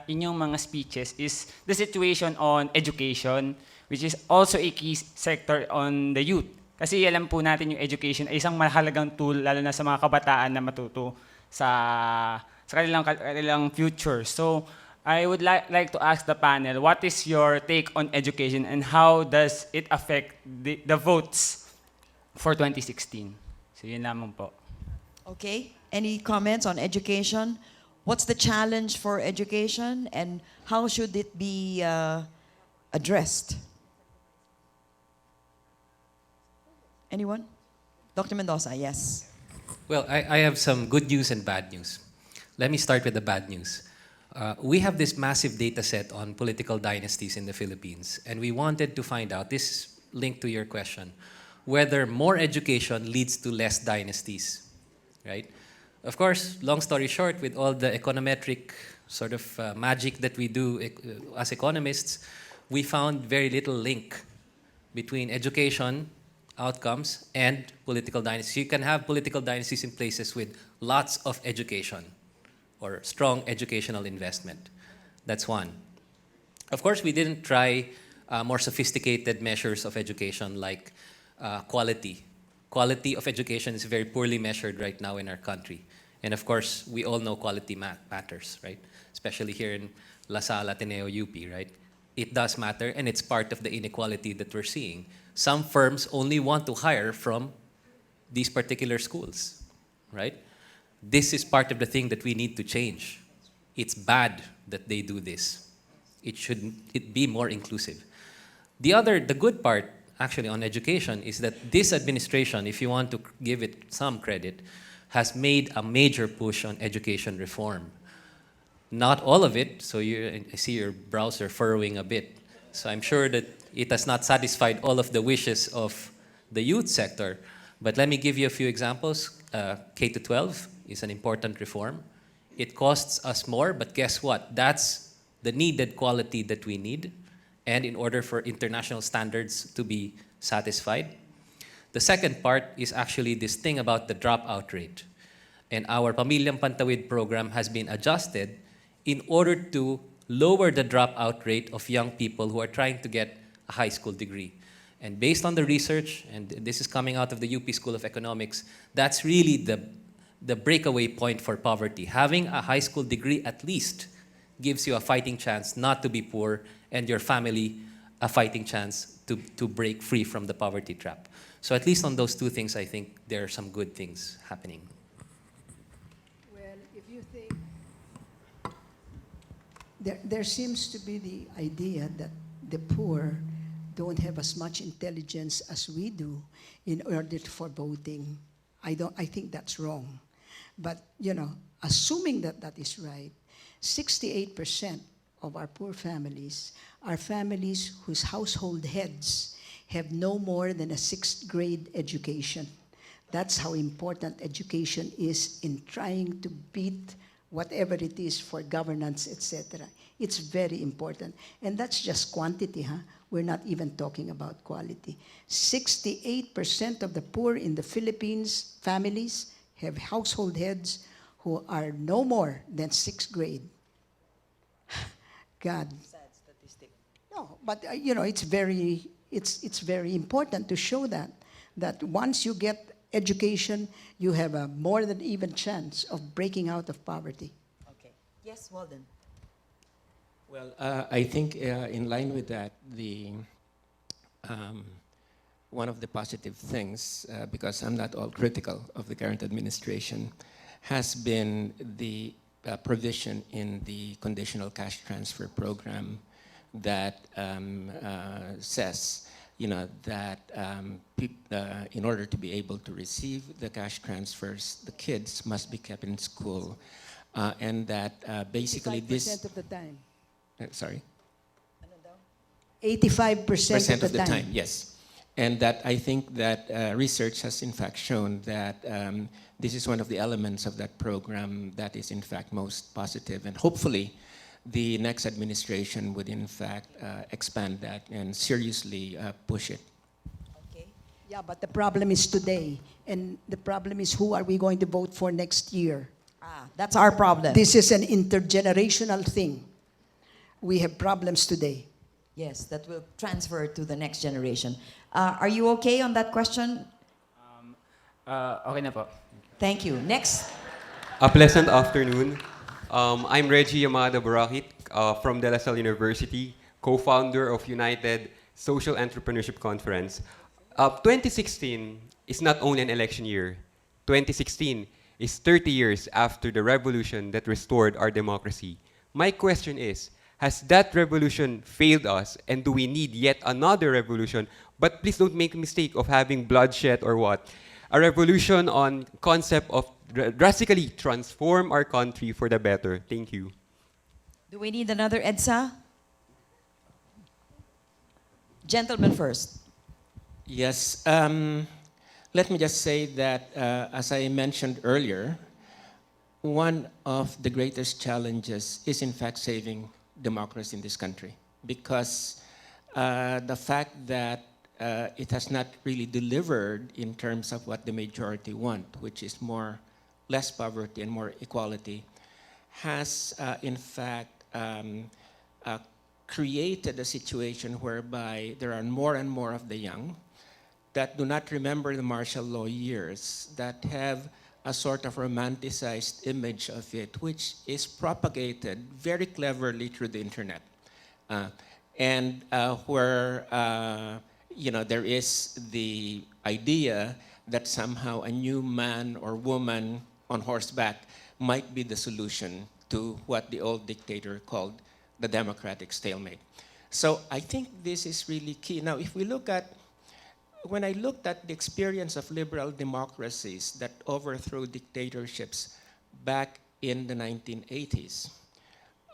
inyong mga speeches is the situation on education, which is also a key sector on the youth. Kasi alam po natin yung education ay isang mahalagang tool lalo na sa mga kabataan na matuto sa kanilang future. So I would like to ask the panel, what is your take on education and how does it affect the votes for 2016? So yun lamang po. Okay, any comments on education? What's the challenge for education and how should it be addressed? Anyone? Dr. Mendoza, yes. Well, I have some good news and bad news. Let me start with the bad news. We have this massive data set on political dynasties in the Philippines, and we wanted to find out, this is linked to your question, whether more education leads to less dynasties, right? Of course, long story short, with all the econometric sort of magic that we do as economists, we found very little link between education outcomes and political dynasties. You can have political dynasties in places with lots of education or strong educational investment. That's one. Of course, we didn't try more sophisticated measures of education like quality. Quality of education is very poorly measured right now in our country. And of course, we all know quality matters, right? Especially here in La Salle, Ateneo, UP, right? It does matter, and it's part of the inequality that we're seeing. Some firms only want to hire from these particular schools, right? This is part of the thing that we need to change. It's bad that they do this. It should be more inclusive. The good part, actually, on education is that this administration, if you want to give it some credit, has made a major push on education reform. Not all of it, so I see your brows are furrowing a bit. So I'm sure that it has not satisfied all of the wishes of the youth sector. But let me give you a few examples. K-12 is an important reform. It costs us more, but guess what? That's the needed quality that we need, and in order for international standards to be satisfied. The second part is actually this thing about the dropout rate. And our Pamilyang Pantawid program has been adjusted in order to lower the dropout rate of young people who are trying to get a high school degree. And based on the research, and this is coming out of the UP School of Economics, that's really the breakaway point for poverty. Having a high school degree at least gives you a fighting chance not to be poor, and your family a fighting chance to break free from the poverty trap. So at least on those two things, I think there are some good things happening. Well, if you think there seems to be the idea that the poor don't have as much intelligence as we do in order for voting. I think that's wrong. But, assuming that that is right, 68% of our poor families are families whose household heads have no more than a 6th grade education. That's how important education is in trying to beat whatever it is for governance, etc. It's very important. And that's just quantity, huh? We're not even talking about quality. 68% of the poor in the Philippines families have household heads who are no more than 6th grade. God. Sad statistic. No, but it's very important to show that once you get education, you have a more than even chance of breaking out of poverty. Okay. Yes, Walden. Well, I think in line with that, one of the positive things, because I'm not all critical of the current administration, has been the provision in the conditional cash transfer program that says, that in order to be able to receive the cash transfers, the kids must be kept in school, and that basically 85% of the time. Sorry? 85% of the time. Yes. And that I think that research has in fact shown that this is one of the elements of that program that is in fact most positive. And hopefully the next administration would in fact expand that and seriously push it. Okay. Yeah, but the problem is today, and the problem is who are we going to vote for next year? That's our problem. This is an intergenerational thing. We have problems today. Yes, that will transfer to the next generation. Are you okay on that question? Okay na po. Thank you. Next. A pleasant afternoon. I'm Reggie Yamada Barakit from De La Salle University, co-founder of United Social Entrepreneurship Conference. 2016 is not only an election year. 2016 is 30 years after the revolution that restored our democracy. My question is, has that revolution failed us, and do we need yet another revolution? But please don't make a mistake of having bloodshed or what. A revolution on concept of drastically transform our country for the better. Thank you. Do we need another EDSA? Gentleman first. Yes. Let me just say that, as I mentioned earlier, one of the greatest challenges is, in fact, saving democracy in this country, because the fact that it has not really delivered in terms of what the majority want, which is less poverty and more equality, has in fact created a situation whereby there are more and more of the young that do not remember the martial law years, that have a sort of romanticized image of it, which is propagated very cleverly through the internet. And where there is the idea that somehow a new man or woman on horseback might be the solution to what the old dictator called the democratic stalemate. So I think this is really key. Now, if we look at, when I looked at the experience of liberal democracies that overthrew dictatorships back in the 1980s,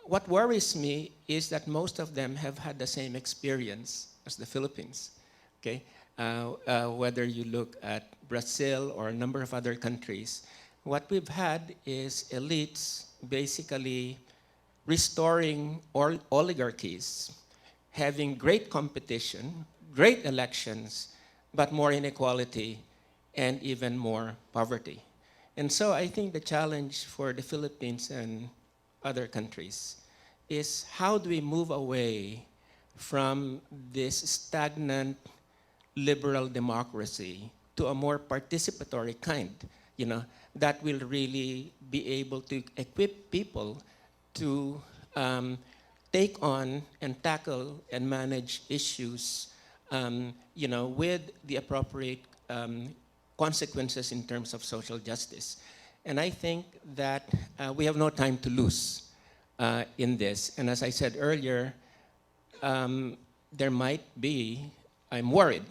what worries me is that most of them have had the same experience as the Philippines. Okay? Whether you look at Brazil or a number of other countries, what we've had is elites basically restoring oligarchies, having great competition, great elections, but more inequality and even more poverty. And so I think the challenge for the Philippines and other countries is, how do we move away from this stagnant liberal democracy to a more participatory kind, that will really be able to equip people to take on and tackle and manage issues with the appropriate consequences in terms of social justice. And I think that we have no time to lose in this. And as I said earlier, there might be, I'm worried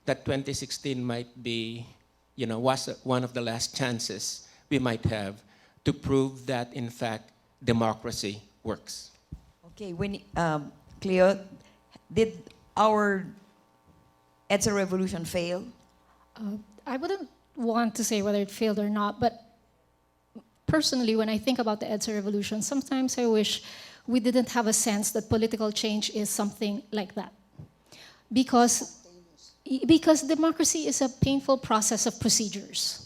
that 2016 might be, was one of the last chances we might have to prove that, in fact, democracy works. Okay, Cleo, did our EDSA revolution fail? I wouldn't want to say whether it failed or not, but personally, when I think about the EDSA revolution, sometimes I wish we didn't have a sense that political change is something like that. Because democracy is a painful process of procedures.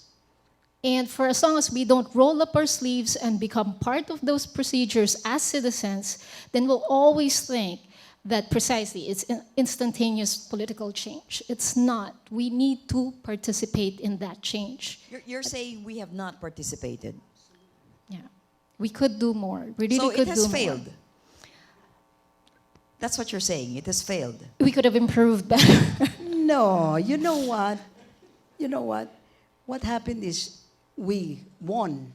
And for as long as we don't roll up our sleeves and become part of those procedures as citizens, then we'll always think that precisely it's instantaneous political change. It's not. We need to participate in that change. You're saying we have not participated. Yeah. We could do more. We really So could it has do failed. more. That's what you're saying. It has failed. We could have improved better. No, you know what? You know what? What happened is we won,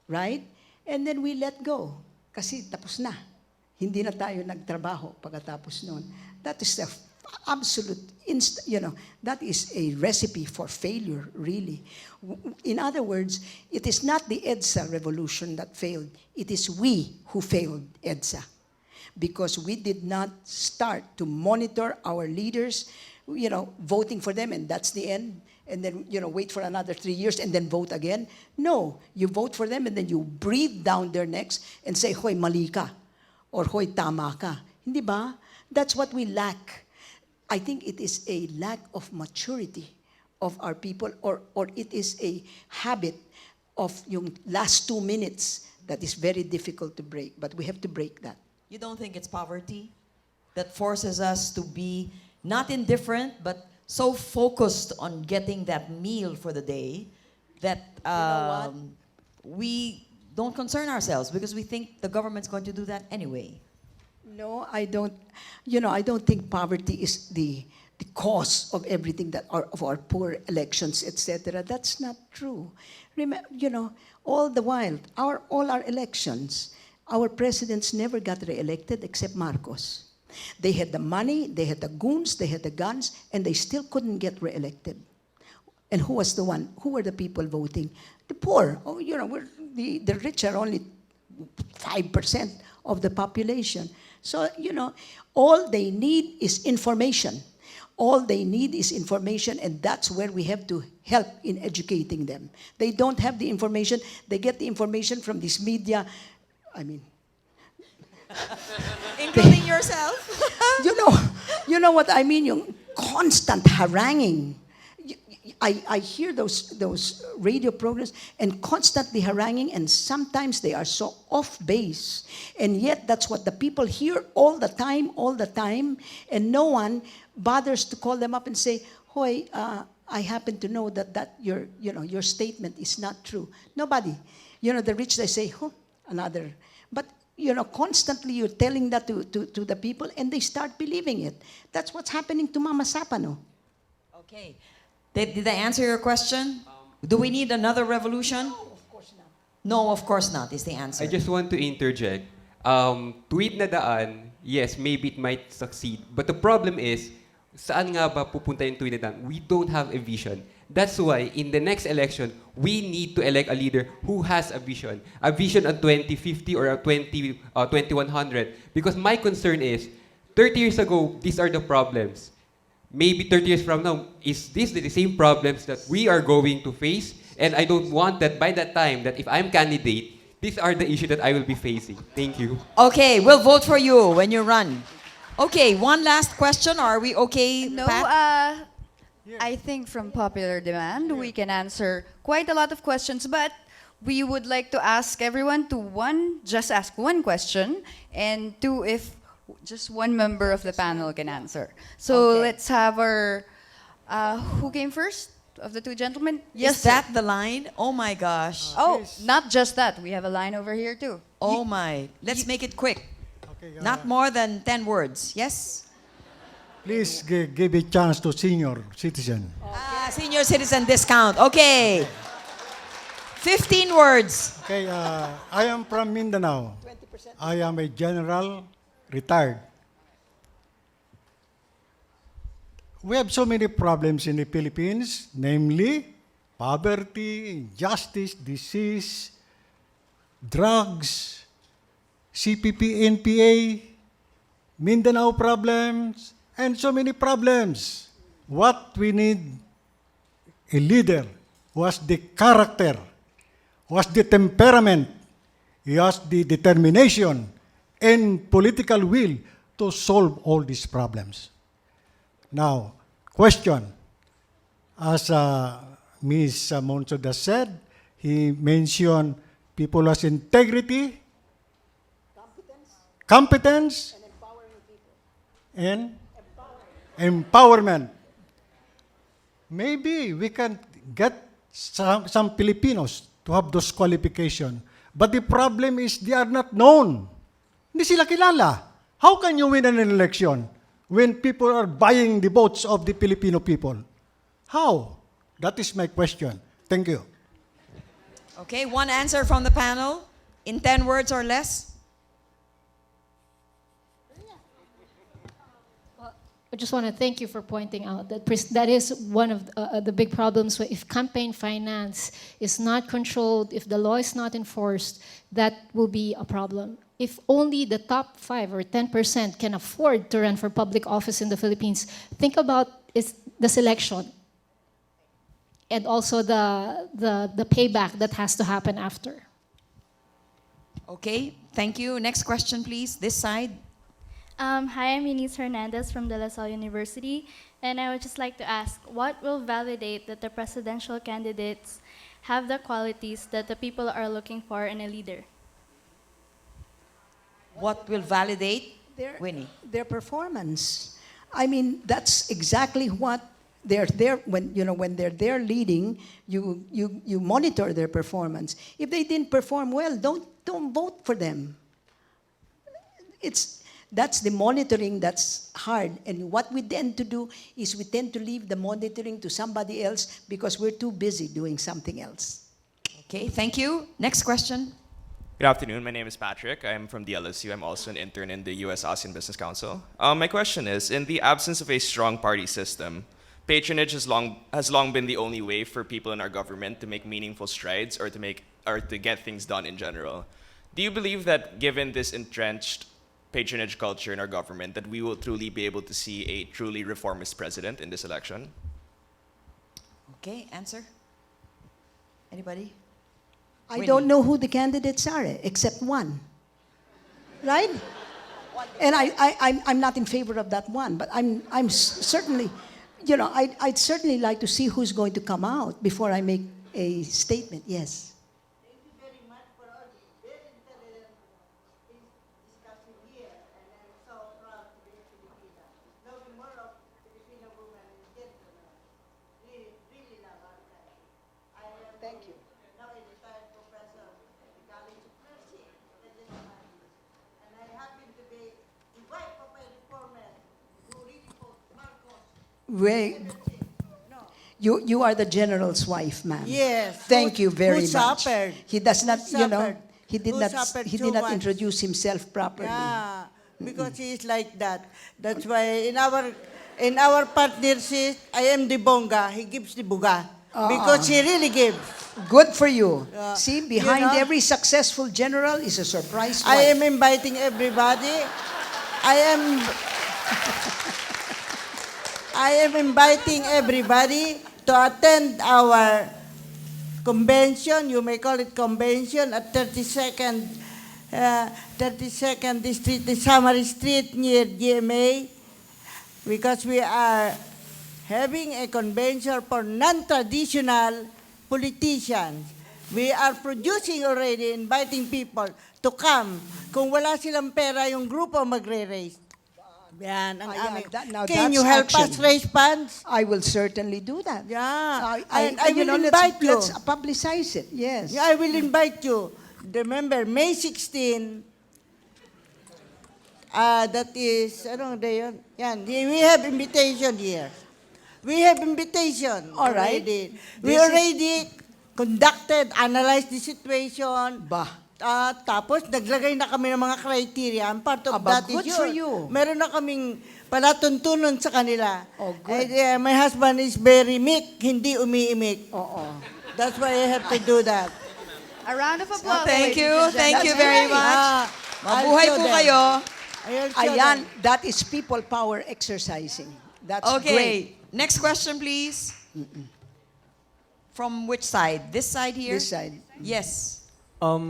right? And then we let go. Kasi tapos na. Hindi na tayo nagtrabaho pagkatapos noon. That is the absolute, that is a recipe for failure, really. In other words, it is not the EDSA revolution that failed. It is we who failed EDSA. Because we did not start to monitor our leaders, voting for them, and that's the end. And then, wait for another 3 years and then vote again. No, you vote for them and then you breathe down their necks and say, hoy, mali ka. Or hoy, tama ka. Hindi ba? That's what we lack. I think it is a lack of maturity of our people, or it is a habit of yung last 2 minutes that is very difficult to break, but we have to break that. You don't think it's poverty that forces us to be not indifferent, but so focused on getting that meal for the day that what? we don't concern ourselves because we think the government's going to do that anyway? No, I don't. I don't think poverty is the cause of everything of our poor elections, etc. That's not true. Remember, all the while, all our elections, our presidents never got re-elected except Marcos. They had the money, they had the goons, they had the guns, and they still couldn't get re-elected. And who was the one? Who were the people voting? The poor. Oh, the rich are only 5% of the population. So, all they need is information. All they need is information, and that's where we have to help in educating them. They don't have the information. They get the information from this media. Including yourself? You know what I mean? Yung constant haranguing. I hear those radio programs and constantly haranguing, and sometimes they are so off base. And yet that's what the people hear all the time, and no one bothers to call them up and say, "Hoy, I happen to know that your statement is not true." Nobody. The rich, they say, "Oh, another." But constantly you're telling that to the people, and they start believing it. That's what's happening to Mama Sapano. Okay. Did I answer your question? Do we need another revolution? No, of course not. No, of course not, is the answer. I just want to interject. Tuwid na daan, yes, maybe it might succeed. But the problem is, saan nga ba pupunta yung tuwid na daan? We don't have a vision. That's why, in the next election, we need to elect a leader who has a vision on 2050 or 2100. Because my concern is, 30 years ago, these are the problems. Maybe 30 years from now, is this the same problems that we are going to face? And I don't want that by that time, that if I'm candidate, these are the issues that I will be facing. Thank you. Okay, we'll vote for you when you run. Okay, one last question. Are we okay, No, Pat? I think from popular demand, we can answer quite a lot of questions, but we would like to ask everyone to just ask one question, and two, if just one member of the panel can answer. So Okay. let's have our, who came first of the two gentlemen? Is sir. that the line? Oh my gosh. Oh, not just that. We have a line over here too. Oh my. Let's make it quick. Not more than 10 words. Yes? Please give a chance to senior citizen. Senior citizen discount. Okay. 15 words. Okay, I am from Mindanao. 20%. I am a general, retired. We have so many problems in the Philippines, namely poverty, injustice, disease, drugs, CPP, NPA, Mindanao problems, and so many problems. What we need, a leader who has the character, who has the temperament, he has the determination and political will to solve all these problems. Now, question. As Ms. Monsoda said, he mentioned people has integrity, competence, and empowerment. Maybe we can get some Filipinos to have those qualifications. But the problem is they are not known. Hindi sila kilala. How can you win an election when people are buying the votes of the Filipino people? How? That is my question. Thank you. Okay, one answer from the panel in 10 words or less. I just want to thank you for pointing out that that is one of the big problems. If campaign finance is not controlled, if the law is not enforced, that will be a problem. If only the top 5 or 10% can afford to run for public office in the Philippines, think about the selection and also the payback that has to happen after. Okay, thank you. Next question, please. This side. Hi, I'm Eunice Hernandez from De La Salle University, and I would just like to ask, what will validate that the presidential candidates have the qualities that the people are looking for in a leader? What will validate? Their, Winnie. their performance. I mean, that's exactly what they're there when they're there leading. You monitor their performance. If they didn't perform well, don't vote for them. That's the monitoring that's hard. And what we tend to do is we tend to leave the monitoring to somebody else because we're too busy doing something else. Okay, thank you. Next question. Good afternoon. My name is Patrick. I'm from the LSU. I'm also an intern in the U.S. ASEAN Business Council. My question is, in the absence of a strong party system, patronage has long been the only way for people in our government to make meaningful strides or to get things done in general. Do you believe that given this entrenched patronage culture in our government, that we will truly be able to see a truly reformist president in this election? Okay, answer. Anybody? I Winnie. don't know who the candidates are, except one. Right? And I'm not in favor of that one, but I'm certainly, I'd certainly like to see who's going to come out before I make a statement. Yes. Thank you. You are the general's wife, ma'am. Yes. Thank you very who much. Suffered? He does not, Who suffered? he did Who not, suffered he so did not much? introduce himself properly. Yeah, because he is like that. That's why in our partnership, I am the bonga. He gives the buga. Because he really gives. Good for you. See, You behind know? every successful general is a surprise I wife. am inviting everybody. I am inviting everybody to attend our convention. You may call it convention at 32nd District, the Samari Street near GMA, because we are having a convention for non-traditional politicians. We are producing already, inviting people to come. Kung wala silang pera, yung grupo magre-raise. Yan, ang aming. Can that's you help action. us raise funds? I will certainly do that. Yeah. I will invite you. Let's publicize it. Yes. Yeah, I will invite you. Remember, May 16, that is, anong day yun? Yan, we have invitation here. We have invitation All right. already. We already conducted, analyzed the situation. Tapos, naglagay na kami ng mga criteria. And part of that good is for you. Meron na kaming palatuntunan sa kanila. Oh, good. My husband is very meek, hindi umiimik. Oo. That's why I have to do that. A round of applause. Thank ladies you. and Thank you gentlemen. very much. Mabuhay I'll po show them. kayo. I'll show Ayan, them. that is people power exercising. That's great. Okay, next question, please. From which side? This side here? This side. Yes.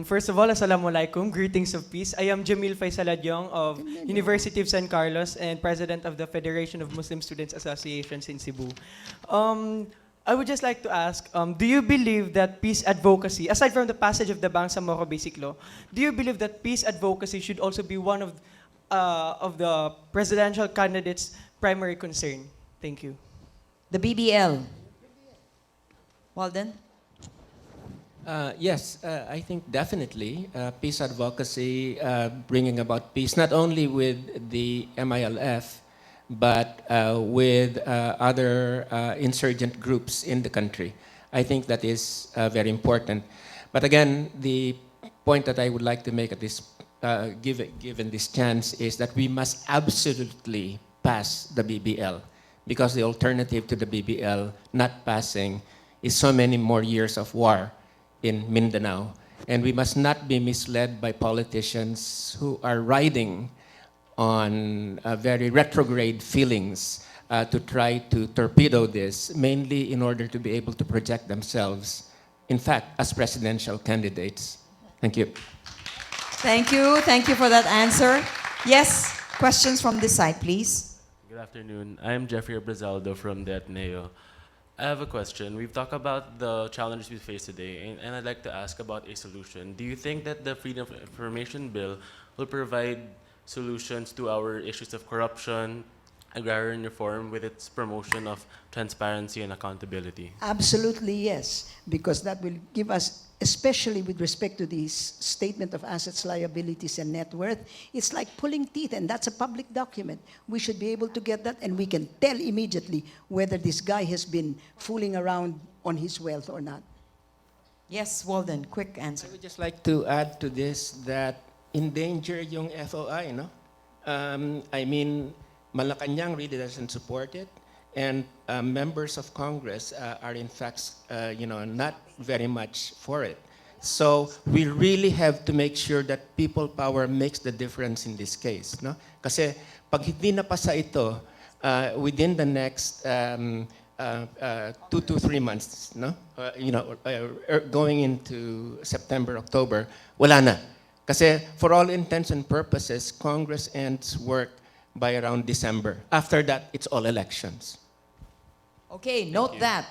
First of all, Assalamualaikum. Greetings of peace. I am Jamil Faisaladyong of University of San Carlos and President of the Federation of Muslim Students Associations in Cebu. I would just like to ask, do you believe that peace advocacy, aside from the passage of the Bangsamoro Basic Law, do you believe that peace advocacy should also be one of the presidential candidates' primary concern? Thank you. The BBL. Walden? Yes, I think definitely peace advocacy, bringing about peace, not only with the MILF, but with other insurgent groups in the country. I think that is very important. But again, the point that I would like to make at this, given this chance, is that we must absolutely pass the BBL, because the alternative to the BBL not passing is so many more years of war in Mindanao. And we must not be misled by politicians who are riding on very retrograde feelings to try to torpedo this, mainly in order to be able to project themselves, in fact, as presidential candidates. Thank you. Thank you. Thank you for that answer. Yes, questions from this side, please. Good afternoon. I'm Jeffrey Brazaldo from the Ateneo. I have a question. We've talked about the challenges we face today, and I'd like to ask about a solution. Do you think that the Freedom of Information Bill will provide solutions to our issues of corruption, agrarian reform, with its promotion of transparency and accountability? Absolutely, yes, because that will give us, especially with respect to this statement of assets, liabilities, and net worth, it's like pulling teeth, and that's a public document. We should be able to get that, and we can tell immediately whether this guy has been fooling around on his wealth or not. Yes, Walden, quick answer. I would just like to add to this that endanger yung FOI, no? I mean, Malacanang really doesn't support it, and members of Congress are in fact, not very much for it. So we really have to make sure that people power makes the difference in this case, no? Kasi pag hindi napasa ito within the next 2 to 3 months, no? Going into September, October, wala na. Kasi for all intents and purposes, Congress ends work by around December. After that, it's all elections. Okay, note that.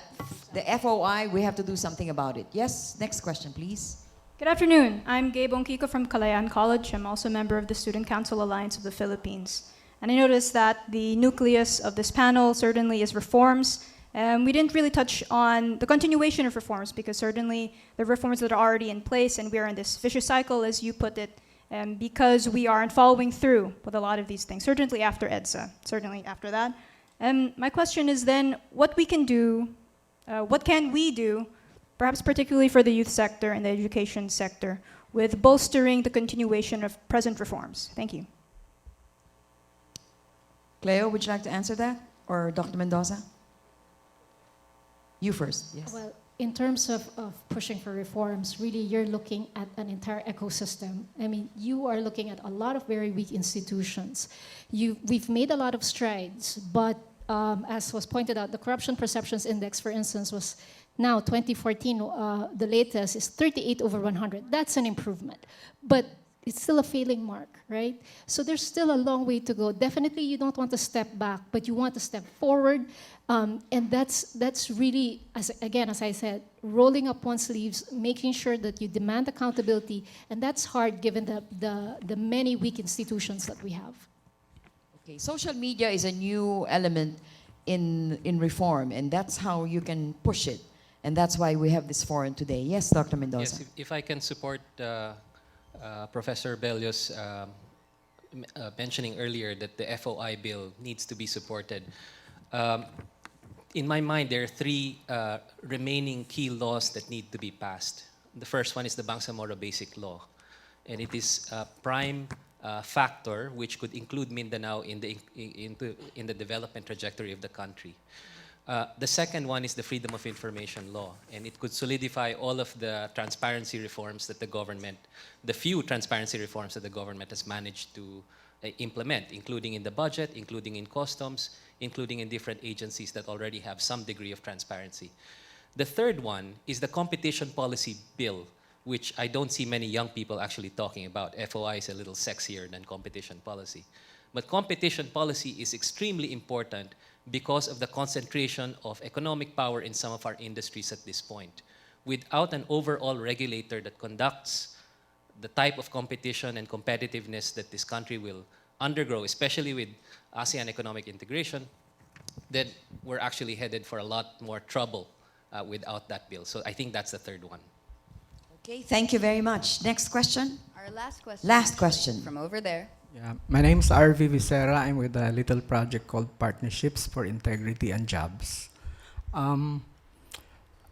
The FOI, we have to do something about it. Yes, next question, please. Good afternoon. I'm Gabe Onkiko from Kalayaan College. I'm also a member of the Student Council Alliance of the Philippines. And I noticed that the nucleus of this panel certainly is reforms. We didn't really touch on the continuation of reforms because certainly the reforms that are already in place and we are in this vicious cycle, as you put it, because we aren't following through with a lot of these things, certainly after EDSA, certainly after that. My question is then, what we can do, what can we do, perhaps particularly for the youth sector and the education sector, with bolstering the continuation of present reforms? Thank you. Cleo, would you like to answer that? Or Dr. Mendoza? You first, yes. Well, in terms of pushing for reforms, really you're looking at an entire ecosystem. I mean, you are looking at a lot of very weak institutions. We've made a lot of strides, but as was pointed out, the Corruption Perceptions Index, for instance, was now 2014, the latest is 38/100. That's an improvement. But it's still a failing mark, right? So there's still a long way to go. Definitely you don't want to step back, but you want to step forward. And that's really, as I said, rolling up one's sleeves, making sure that you demand accountability, and that's hard given the many weak institutions that we have. Okay, social media is a new element in reform, and that's how you can push it. And that's why we have this forum today. Yes, Dr. Mendoza. Yes, if I can support Professor Bello's mentioning earlier that the FOI bill needs to be supported. In my mind, there are 3 remaining key laws that need to be passed. The first one is the Bangsamoro Basic Law, and it is a prime factor which could include Mindanao in the development trajectory of the country. The second one is the Freedom of Information Law, and it could solidify all of the transparency reforms that the government, the few transparency reforms that the government has managed to implement, including in the budget, including in customs, including in different agencies that already have some degree of transparency. The third one is the Competition Policy Bill, which I don't see many young people actually talking about. FOI is a little sexier than competition policy. But competition policy is extremely important because of the concentration of economic power in some of our industries at this point. Without an overall regulator that conducts the type of competition and competitiveness that this country will undergo, especially with ASEAN economic integration, then we're actually headed for a lot more trouble without that bill. So I think that's the third one. Okay, thank you very much. Next question. Our last question. Last question. From over there. Yeah, my name is RV Vicera. I'm with a little project called Partnerships for Integrity and Jobs.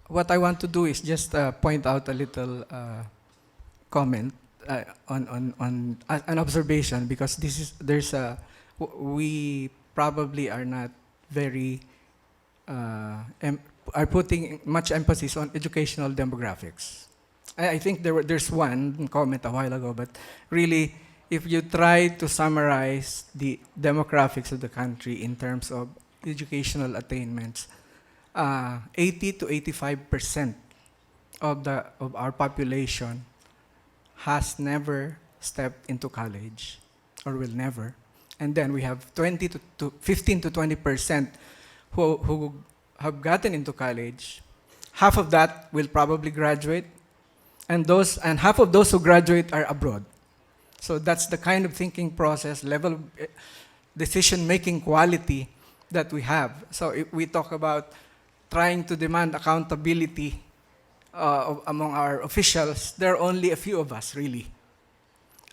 What I want to do is just point out a little comment on an observation, because we probably are not very are putting much emphasis on educational demographics. I think there's one comment a while ago, but really, if you try to summarize the demographics of the country in terms of educational attainments, 80 to 85% of our population has never stepped into college or will never. And then we have 15 to 20% who have gotten into college. Half of that will probably graduate, and half of those who graduate are abroad. So that's the kind of thinking process, level of decision-making quality that we have. So if we talk about trying to demand accountability among our officials, there are only a few of us, really.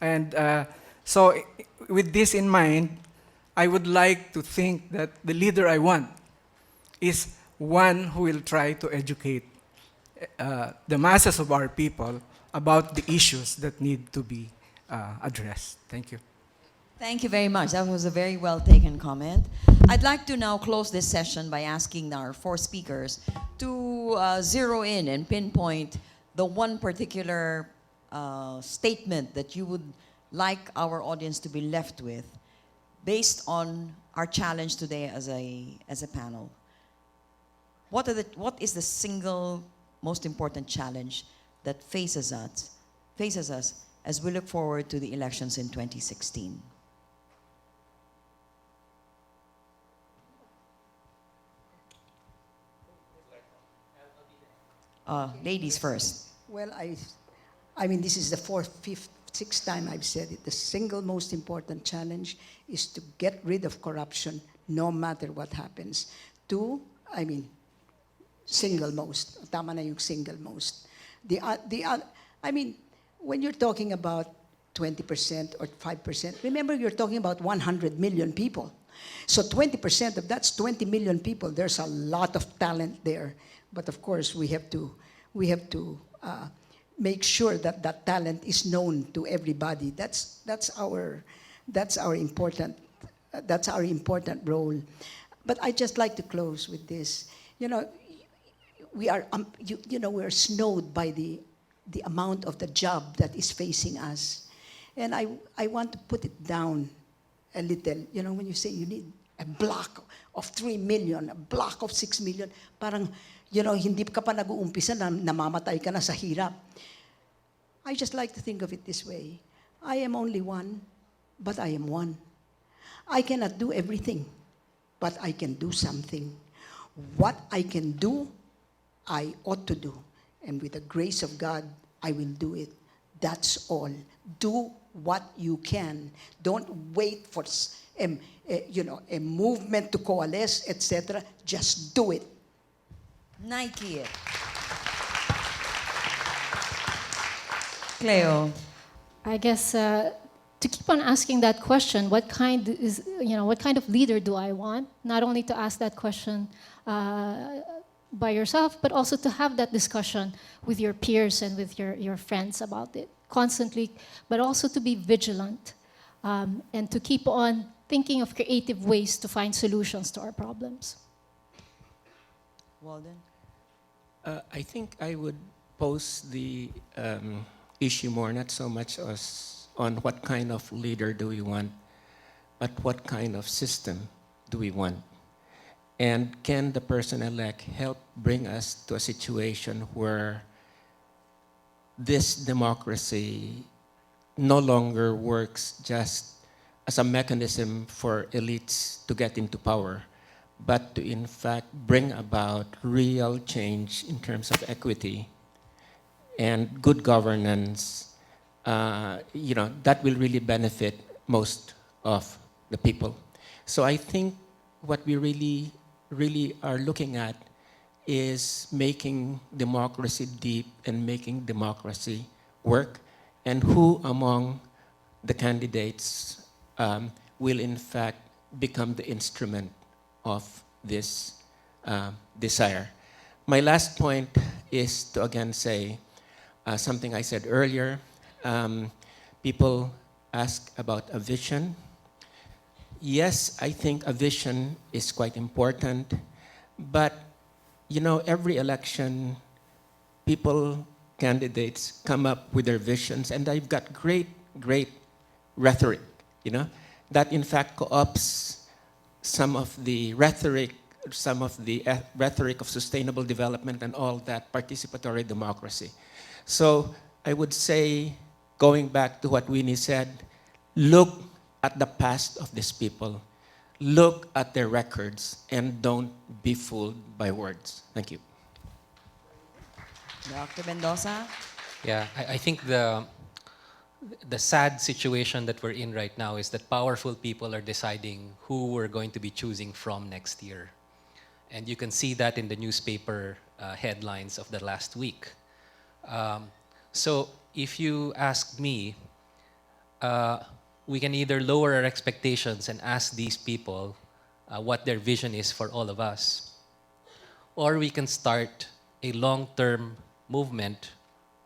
And so with this in mind, I would like to think that the leader I want is one who will try to educate the masses of our people about the issues that need to be addressed. Thank you. Thank you very much. That was a very well taken comment. I'd like to now close this session by asking our four speakers to zero in and pinpoint the one particular statement that you would like our audience to be left with based on our challenge today as a panel. What is the single most important challenge that faces us as we look forward to the elections in 2016? Ladies first. Well, I mean, this is the fourth, fifth, sixth time I've said it. The single most important challenge is to get rid of corruption no matter what happens. Two, I mean, single most. Tama na yung single most. I mean, when you're talking about 20% or 5%, remember you're talking about 100 million people. So 20% of that's 20 million people. There's a lot of talent there. But of course, we have to make sure that that talent is known to everybody. That's our important role. But I just like to close with this. You know, we are we're snowed by the amount of the job that is facing us, and I want to put it down a little. You know, when you say you need a block of 3 million, a block of 6 million, parang, you know, hindi ka pa nag-uumpisa na namamatay ka na sa hirap. I just like to think of it this way. I am only one, but I am one. I cannot do everything, but I can do something. What I can do, I ought to do. And with the grace of God, I will do it. That's all. Do what you can. Don't wait for a movement to coalesce, etc. Just do it. Nike it. Cleo. I guess to keep on asking that question, what kind of leader do I want? Not only to ask that question by yourself, but also to have that discussion with your peers and with your friends about it constantly, but also to be vigilant and to keep on thinking of creative ways to find solutions to our problems. Walden? I think I would pose the issue more, not so much as on what kind of leader do we want, but what kind of system do we want? And can the person-elect help bring us to a situation where this democracy no longer works just as a mechanism for elites to get into power, but to in fact bring about real change in terms of equity and good governance, that will really benefit most of the people. So I think what we really are looking at is making democracy deep and making democracy work, and who among the candidates will in fact become the instrument of this desire. My last point is to again say something I said earlier. People ask about a vision. Yes, I think a vision is quite important, but every election, candidates come up with their visions, and they've got great rhetoric, that in fact co-opts some of the rhetoric of sustainable development and all that participatory democracy. So I would say, going back to what Winnie said, look at the past of these people. Look at their records and don't be fooled by words. Thank you. Dr. Mendoza? Yeah, I think the sad situation that we're in right now is that powerful people are deciding who we're going to be choosing from next year. And you can see that in the newspaper headlines of the last week. So if you ask me, we can either lower our expectations and ask these people what their vision is for all of us, or we can start a long-term movement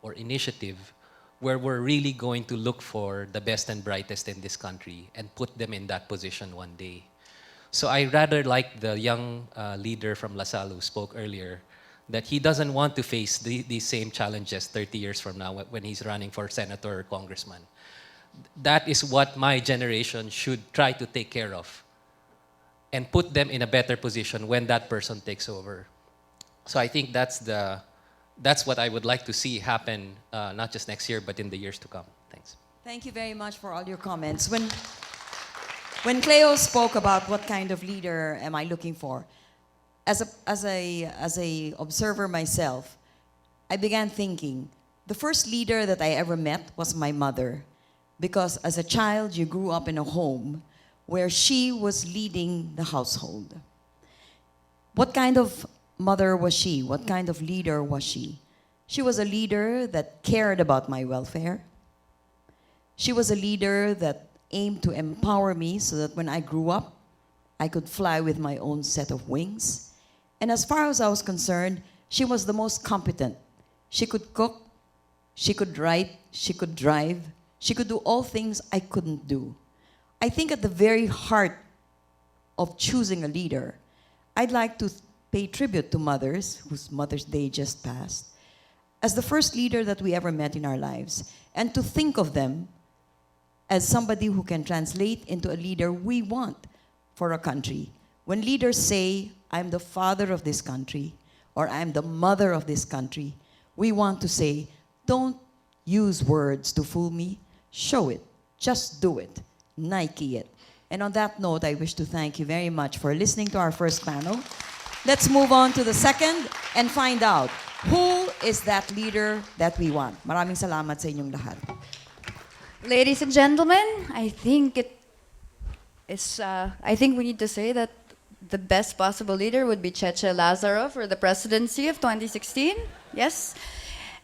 or initiative where we're really going to look for the best and brightest in this country and put them in that position one day. So I rather like the young leader from LaSalle who spoke earlier, that he doesn't want to face these same challenges 30 years from now when he's running for senator or congressman. That is what my generation should try to take care of and put them in a better position when that person takes over. So I think that's what I would like to see happen, not just next year, but in the years to come. Thanks. Thank you very much for all your comments. When Cleo spoke about what kind of leader am I looking for, as a observer myself, I began thinking, the first leader that I ever met was my mother, because as a child, you grew up in a home where she was leading the household. What kind of mother was she? What kind of leader was she? She was a leader that cared about my welfare. She was a leader that aimed to empower me so that when I grew up, I could fly with my own set of wings. And as far as I was concerned, she was the most competent. She could cook, she could write, she could drive, she could do all things I couldn't do. I think at the very heart of choosing a leader, I'd like to pay tribute to mothers whose Mother's Day just passed as the first leader that we ever met in our lives, and to think of them as somebody who can translate into a leader we want for a country. When leaders say, I'm the father of this country, or I'm the mother of this country, we want to say, don't use words to fool me, show it, just do it, Nike it. And on that note, I wish to thank you very much for listening to our first panel. Let's move on to the second and find out who is that leader that we want. Maraming salamat sa inyong lahat. Ladies and gentlemen, I think we need to say that the best possible leader would be Cheche Lazaro for the presidency of 2016. Yes?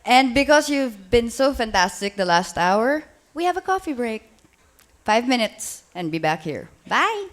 And because you've been so fantastic the last hour, we have a coffee break. 5 minutes and be back here. Bye!